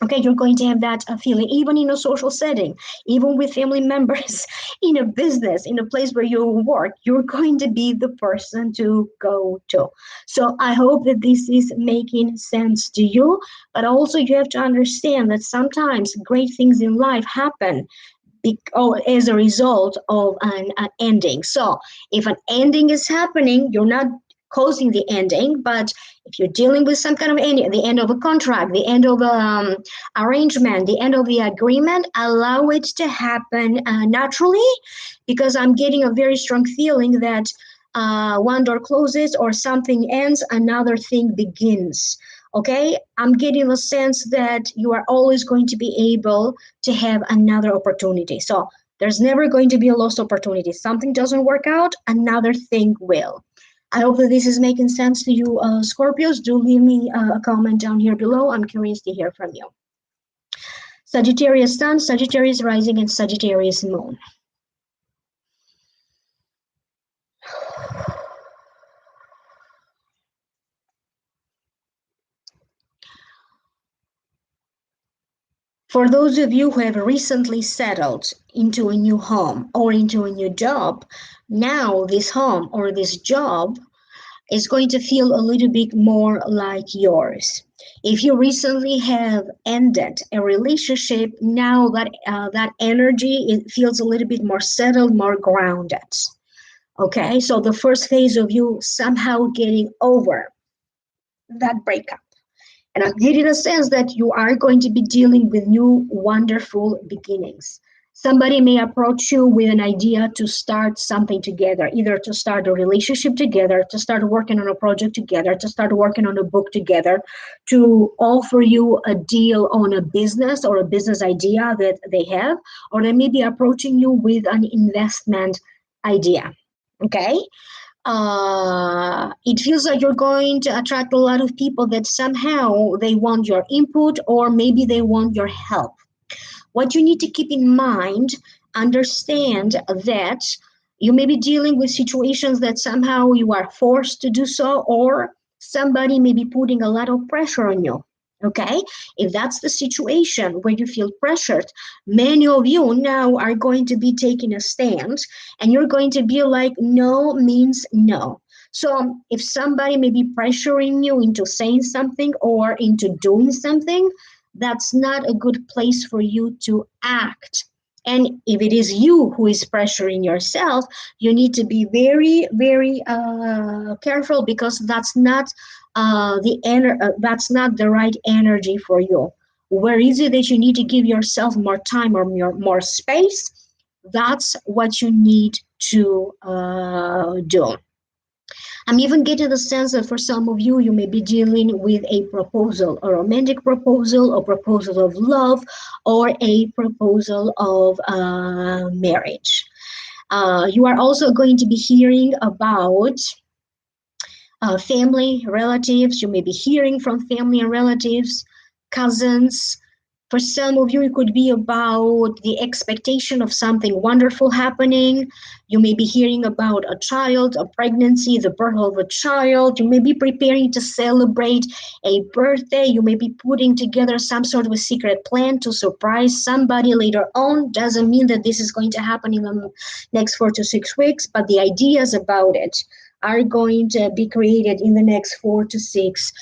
Okay, you're going to have that feeling, even in a social setting, even with family members, in a business, in a place where you work, you're going to be the person to go to. So I hope that this is making sense to you, but also you have to understand that sometimes great things in life happen as a result of an ending. So if an ending is happening, you're not causing the ending, but if you're dealing with some kind of ending, the end of a contract, the end of a arrangement, the end of the agreement, allow it to happen naturally, because I'm getting a very strong feeling that one door closes or something ends, another thing begins. Okay, I'm getting the sense that you are always going to be able to have another opportunity. So there's never going to be a lost opportunity. Something doesn't work out, another thing will. I hope that this is making sense to you, Scorpios. Do leave me a comment down here below. I'm curious to hear from you. Sagittarius Sun, Sagittarius Rising, and Sagittarius Moon. For those of you who have recently settled into a new home or into a new job, now this home or this job is going to feel a little bit more like yours. If you recently have ended a relationship, now that energy, it feels a little bit more settled, more grounded. Okay, so the first phase of you somehow getting over that breakup. And I'm getting a sense that you are going to be dealing with new wonderful beginnings. Somebody may approach you with an idea to start something together, either to start a relationship together, to start working on a project together, to start working on a book together, to offer you a deal on a business or a business idea that they have, or they may be approaching you with an investment idea. Okay? It feels like you're going to attract a lot of people that somehow they want your input or maybe they want your help. What you need to keep in mind, understand that you may be dealing with situations that somehow you are forced to do so, or somebody may be putting a lot of pressure on you. Okay, if that's the situation where you feel pressured, many of you now are going to be taking a stand and you're going to be like, no means no. So if somebody may be pressuring you into saying something or into doing something, that's not a good place for you to act. And if it is you who is pressuring yourself, you need to be very, very careful, because that's not the right energy for you. Where is it that you need to give yourself more time or more space? That's what you need to do. I'm even getting the sense that for some of you, you may be dealing with a proposal, a romantic proposal, a proposal of love, or a proposal of marriage. You are also going to be hearing about family, relatives. You may be hearing from family and relatives, cousins. For some of you, it could be about the expectation of something wonderful happening. You may be hearing about a child, a pregnancy, the birth of a child. You may be preparing to celebrate a birthday. You may be putting together some sort of a secret plan to surprise somebody later on. Doesn't mean that this is going to happen in the next 4 to 6 weeks, but the ideas about it are going to be created in the next 4 to 6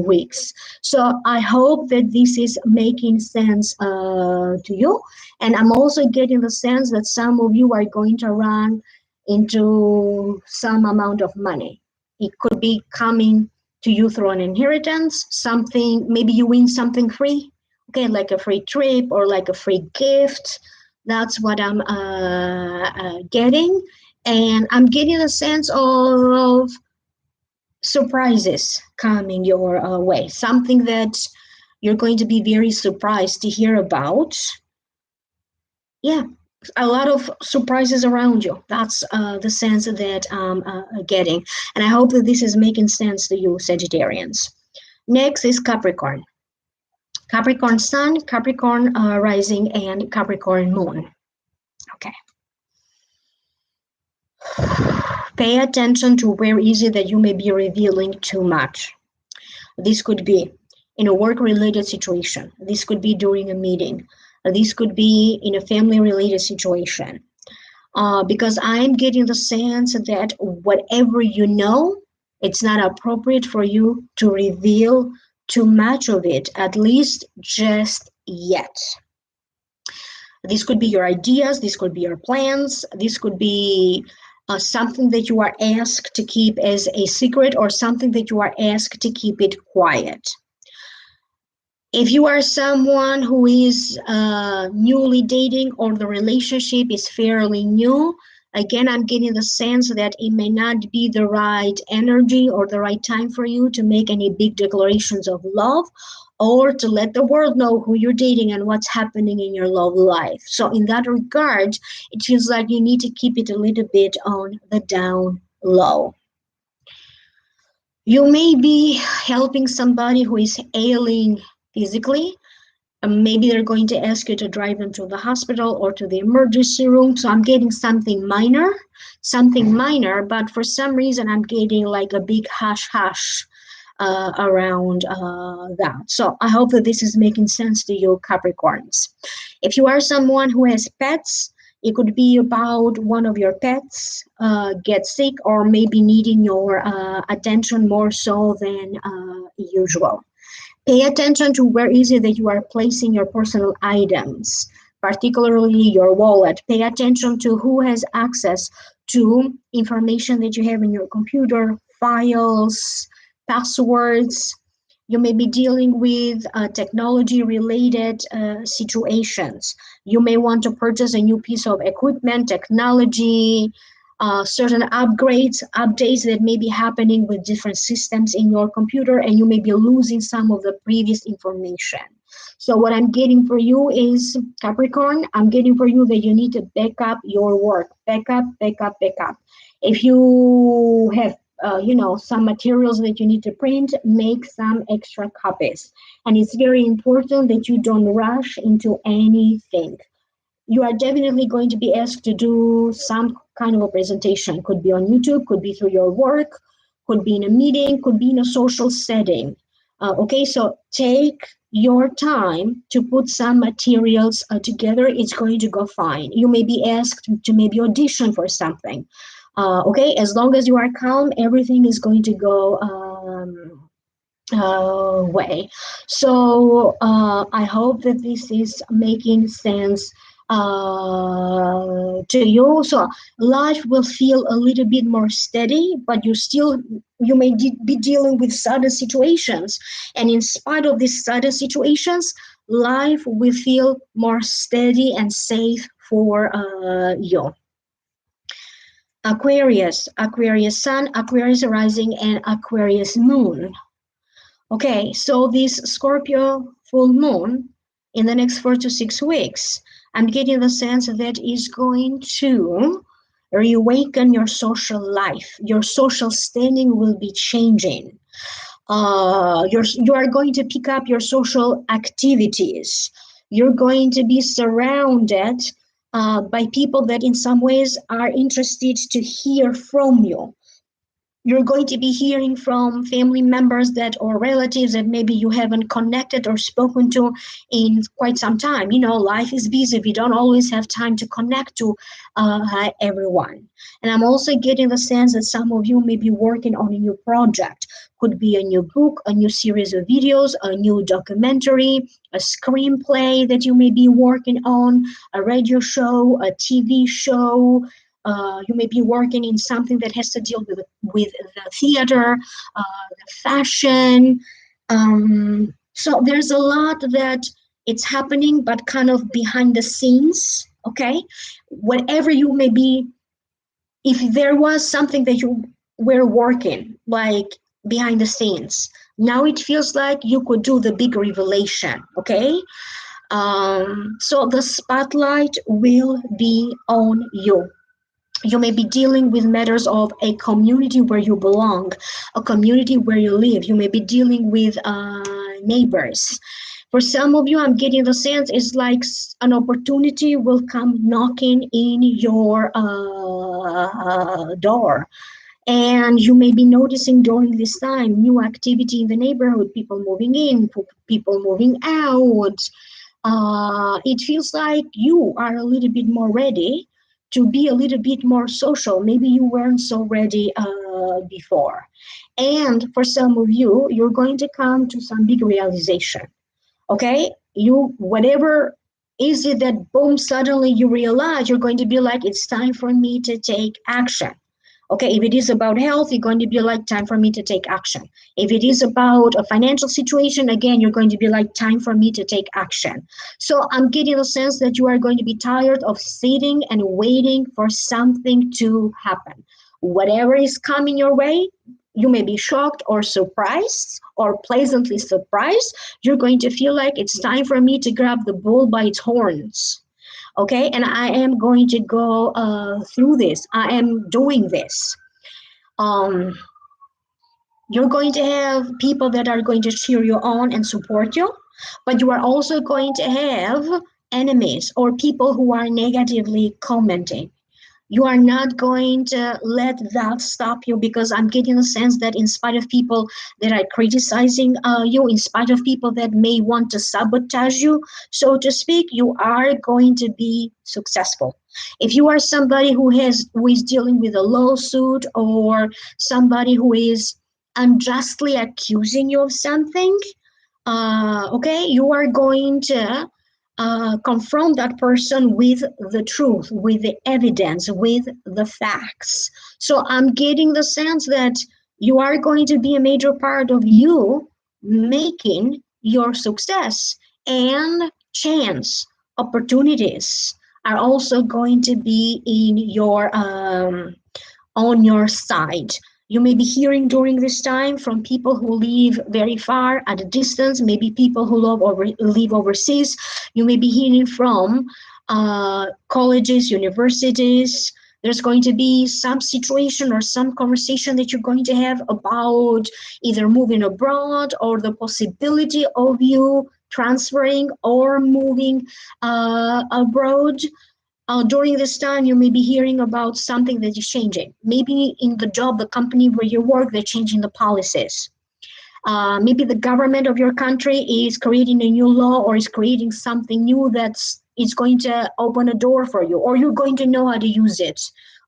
weeks. So I hope that this is making sense to you. And I'm also getting the sense that some of you are going to run into some amount of money. It could be coming to you through an inheritance, something, maybe you win something free, okay, like a free trip or like a free gift. That's what I'm getting. And I'm getting a sense of surprises coming your way, something that you're going to be very surprised to hear about. Yeah, a lot of surprises around you. That's the sense that I'm getting. And I hope that this is making sense to you, Sagittarians. Next is Capricorn. Capricorn Sun, Capricorn Rising, and Capricorn Moon. Okay. Pay attention to where is it that you may be revealing too much. This could be in a work-related situation. This could be during a meeting. This could be in a family-related situation. Because I'm getting the sense that whatever you know, it's not appropriate for you to reveal too much of it, at least just yet. This could be your ideas. This could be your plans. This could be something that you are asked to keep as a secret, or something that you are asked to keep it quiet. If you are someone who is newly dating, or the relationship is fairly new, again, I'm getting the sense that it may not be the right energy or the right time for you to make any big declarations of love, or to let the world know who you're dating and what's happening in your love life. So in that regard, it feels like you need to keep it a little bit on the down low. You may be helping somebody who is ailing physically. Maybe they're going to ask you to drive them to the hospital or to the emergency room. So I'm getting something minor, but for some reason I'm getting like a big hush hush around that. So I hope that this is making sense to you, Capricorns. If you are someone who has pets, it could be about one of your pets get sick or maybe needing your attention more so than usual. Pay attention to where is it that you are placing your personal items, particularly your wallet. Pay attention to who has access to information that you have in your computer, files, passwords. You may be dealing with technology related situations. You may want to purchase a new piece of equipment, technology, certain upgrades, updates that may be happening with different systems in your computer, and you may be losing some of the previous information. So what I'm getting for you is, Capricorn, I'm getting for you that you need to back up your work. Back up, back up, back up. If you have some materials that you need to print, make some extra copies. And it's very important that you don't rush into anything. You are definitely going to be asked to do some kind of a presentation. Could be on YouTube, could be through your work, could be in a meeting, could be in a social setting. Okay, so take your time to put some materials together. It's going to go fine. You may be asked to maybe audition for something. Okay, as long as you are calm, everything is going to go way. So I hope that this is making sense to you. So life will feel a little bit more steady, but you may be dealing with sudden situations, and in spite of these sudden situations, life will feel more steady and safe for you. Aquarius, Aquarius Sun, Aquarius Rising, and Aquarius Moon. Okay, so this Scorpio full moon in the next 4 to 6 weeks, I'm getting the sense that is going to reawaken your social life. Your social standing will be changing. You are going to pick up your social activities. You're going to be surrounded by people that in some ways are interested to hear from you. You're going to be hearing from family members that or relatives that maybe you haven't connected or spoken to in quite some time. Life is busy. We don't always have time to connect to everyone. And I'm also getting the sense that some of you may be working on a new project. Could be a new book, a new series of videos, a new documentary, a screenplay that you may be working on, a radio show, a TV show. You may be working in something that has to deal with the theater, the fashion. So there's a lot that it's happening, but kind of behind the scenes. Okay, whatever you may be, if there was something that you were working like behind the scenes, now it feels like you could do the big revelation. Okay. So the spotlight will be on you. You may be dealing with matters of a community where you belong, a community where you live. You may be dealing with neighbors. For some of you, I'm getting the sense it's like an opportunity will come knocking in your door. And you may be noticing during this time new activity in the neighborhood, people moving in, people moving out. It feels like you are a little bit more ready to be a little bit more social. Maybe you weren't so ready before. And for some of you, you're going to come to some big realization. Okay? Whatever is it that boom, suddenly you realize, you're going to be like, it's time for me to take action. Okay, if it is about health, you're going to be like, time for me to take action. If it is about a financial situation, again, you're going to be like, time for me to take action. So I'm getting the sense that you are going to be tired of sitting and waiting for something to happen. Whatever is coming your way, you may be shocked or surprised or pleasantly surprised. You're going to feel like it's time for me to grab the bull by its horns. Okay, and I am going to go through this. I am doing this. You're going to have people that are going to cheer you on and support you, but you are also going to have enemies or people who are negatively commenting. You are not going to let that stop you, because I'm getting a sense that in spite of people that are criticizing you, in spite of people that may want to sabotage you, so to speak, you are going to be successful. If you are somebody who is dealing with a lawsuit, or somebody who is unjustly accusing you of something, okay, you are going to confront that person with the truth, with the evidence, with the facts. So I'm getting the sense that you are going to be a major part of you making your success, and chance, opportunities are also going to be in your on your side. You may be hearing during this time from people who live very far at a distance, maybe people who live overseas. You may be hearing from colleges, universities. There's going to be some situation or some conversation that you're going to have about either moving abroad, or the possibility of you transferring or moving abroad. During this time, you may be hearing about something that is changing. Maybe in the job, the company where you work, they're changing the policies. Maybe the government of your country is creating a new law, or is creating something new that's is going to open a door for you, or you're going to know how to use it.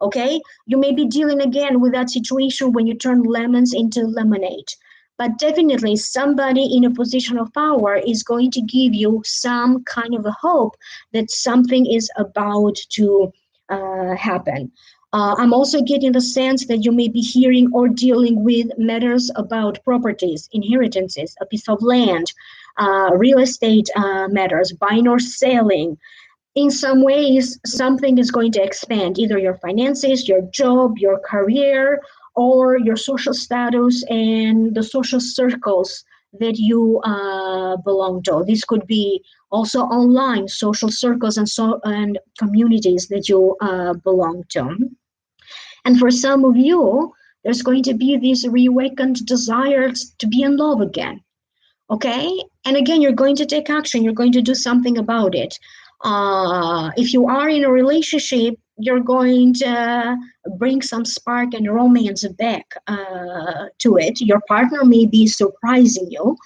Okay, you may be dealing again with that situation when you turn lemons into lemonade. But definitely, somebody in a position of power is going to give you some kind of a hope that something is about to happen. I'm also getting the sense that you may be hearing or dealing with matters about properties, inheritances, a piece of land, real estate matters, buying or selling. In some ways, something is going to expand, either your finances, your job, your career, or your social status and the social circles that you belong to. This could be also online social circles and communities that you belong to. And for some of you, there's going to be this reawakened desire to be in love again. Okay? And again, you're going to take action, you're going to do something about it. If you are in a relationship, you're going to bring some spark and romance back to it. Your partner may be surprising you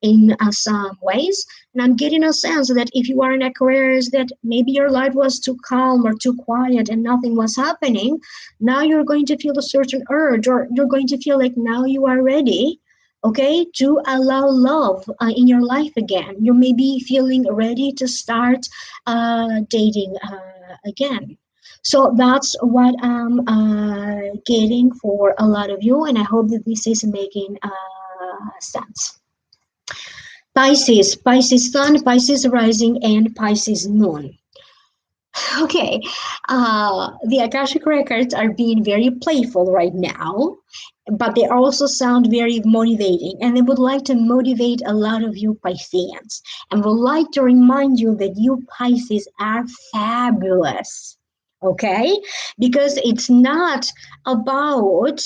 in some ways. And I'm getting a sense that if you are in Aquarius, that maybe your life was too calm or too quiet and nothing was happening. Now you're going to feel a certain urge, or you're going to feel like now you are ready, okay, to allow love in your life again. You may be feeling ready to start dating again. So that's what I'm getting for a lot of you, and I hope that this is making sense. Pisces sun, Pisces rising, and Pisces moon. Okay, the Akashic records are being very playful right now, but they also sound very motivating, and they would like to motivate a lot of you Pisceans, and would like to remind you that you Pisces are fabulous. Okay, because it's not about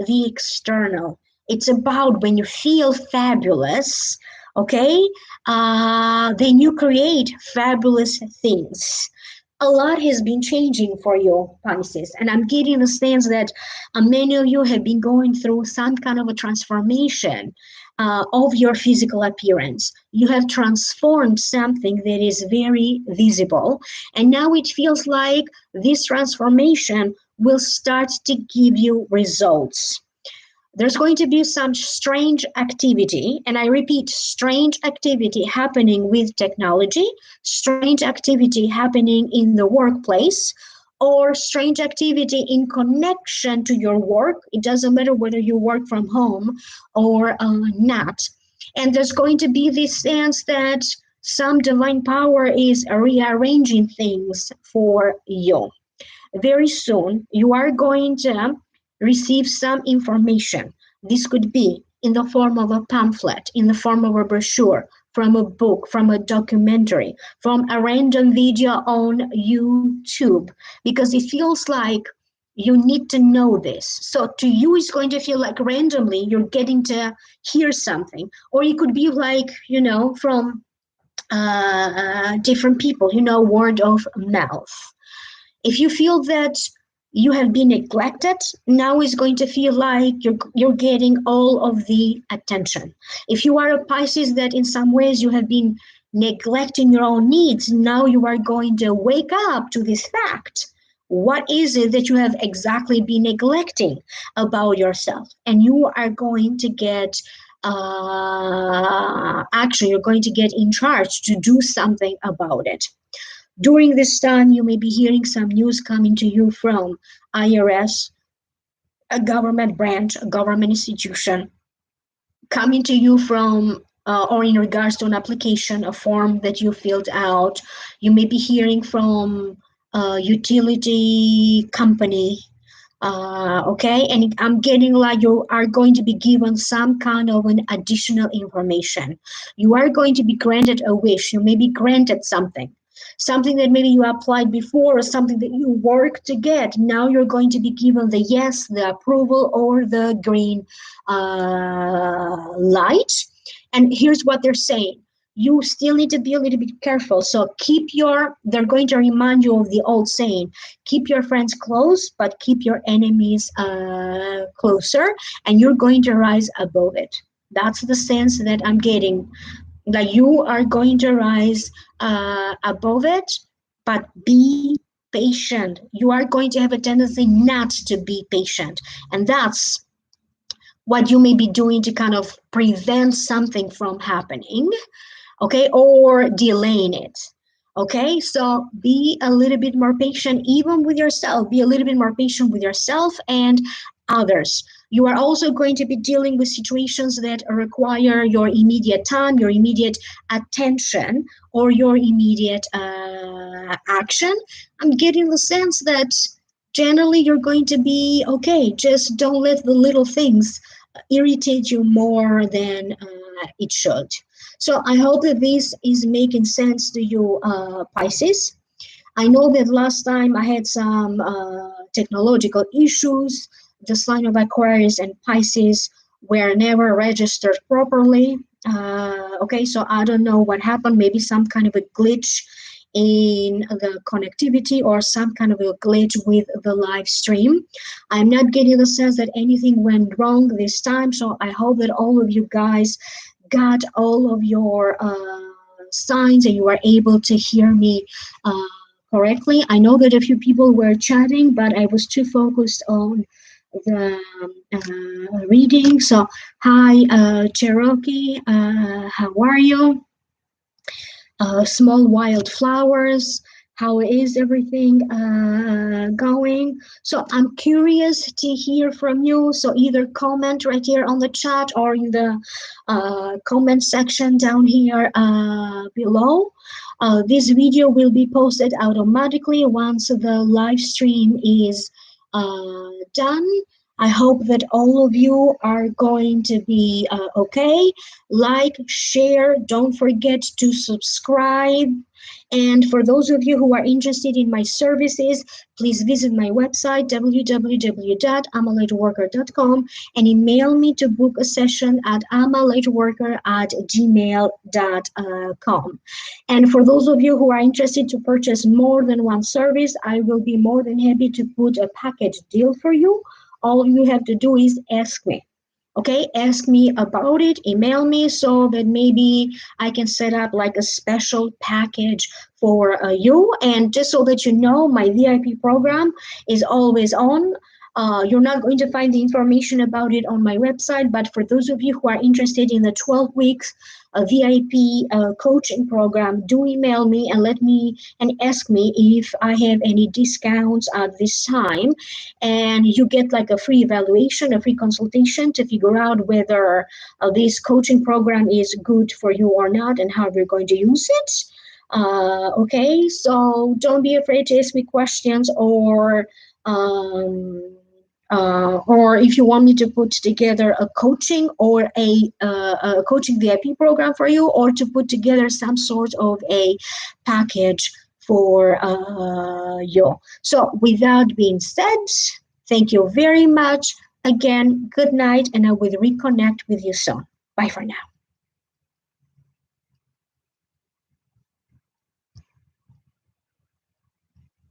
the external, it's about when you feel fabulous. Okay, then you create fabulous things. A lot has been changing for you, Pisces, and I'm getting the sense that many of you have been going through some kind of a transformation of your physical appearance. You have transformed something that is very visible, and now it feels like this transformation will start to give you results. There's going to be some strange activity, and I repeat, strange activity happening with technology, strange activity happening in the workplace, or strange activity in connection to your work. It doesn't matter whether you work from home or not. And there's going to be this sense that some divine power is rearranging things for you. Very soon, you are going to receive some information. This could be in the form of a pamphlet, in the form of a brochure, from a book, from a documentary, from a random video on YouTube, because it feels like you need to know this. So to you, it's going to feel like randomly you're getting to hear something, or it could be like, from different people, word of mouth. If you feel that you have been neglected, now is going to feel like you're getting all of the attention. If you are a Pisces that in some ways you have been neglecting your own needs, now you are going to wake up to this fact. What is it that you have exactly been neglecting about yourself? And you are going to get actually you're going to get in charge to do something about it. During this time, you may be hearing some news coming to you from IRS, a government branch, a government institution, coming to you from or in regards to an application, a form that you filled out. You may be hearing from a utility company. Okay, and I'm getting like you are going to be given some kind of an additional information. You are going to be granted a wish. You may be granted something that maybe you applied before or something that you worked to get. Now you're going to be given the yes, the approval, or the green light. And here's what they're saying. You still need to be a little bit careful. So they're going to remind you of the old saying, keep your friends close, but keep your enemies closer, and you're going to rise above it. That's the sense that I'm getting, that you are going to rise above it, but be patient. You are going to have a tendency not to be patient. And that's what you may be doing to kind of prevent something from happening, okay, or delaying it. Okay, so be a little bit more patient, even with yourself. Be a little bit more patient with yourself and others. You are also going to be dealing with situations that require your immediate time, your immediate attention, or your immediate action. I'm getting the sense that generally you're going to be okay. Just don't let the little things irritate you more than it should. So I hope that this is making sense to you, Pisces. I know that last time I had some technological issues. The sign of Aquarius and Pisces were never registered properly. Okay, so I don't know what happened. Maybe some kind of a glitch in the connectivity or some kind of a glitch with the live stream. I'm not getting the sense that anything went wrong this time. So I hope that all of you guys got all of your signs and you are able to hear me correctly. I know that a few people were chatting, but I was too focused on the reading. So hi, Cherokee, how are you? Small wildflowers, how is everything going? So I'm curious to hear from you. So either comment right here on the chat or in the comment section down here below. This video will be posted automatically once the live stream is done. I hope that all of you are going to be okay. Like, share, don't forget to subscribe. And for those of you who are interested in my services, please visit my website, www.amalightworker.com, and email me to book a session at amalightworker@gmail.com. And for those of you who are interested to purchase more than one service, I will be more than happy to put a package deal for you. All you have to do is ask me. Okay, ask me about it, email me so that maybe I can set up like a special package for you. And just so that you know, my VIP program is always on. You're not going to find the information about it on my website, but for those of you who are interested in the 12 weeks VIP coaching program, do email me and ask me if I have any discounts at this time. And you get like a free evaluation, a free consultation to figure out whether this coaching program is good for you or not and how you're going to use it. Okay, so don't be afraid to ask me questions, or if you want me to put together a coaching or a coaching VIP program for you, or to put together some sort of a package for you. So with that being said, thank you very much. Again, good night, and I will reconnect with you soon. Bye for now.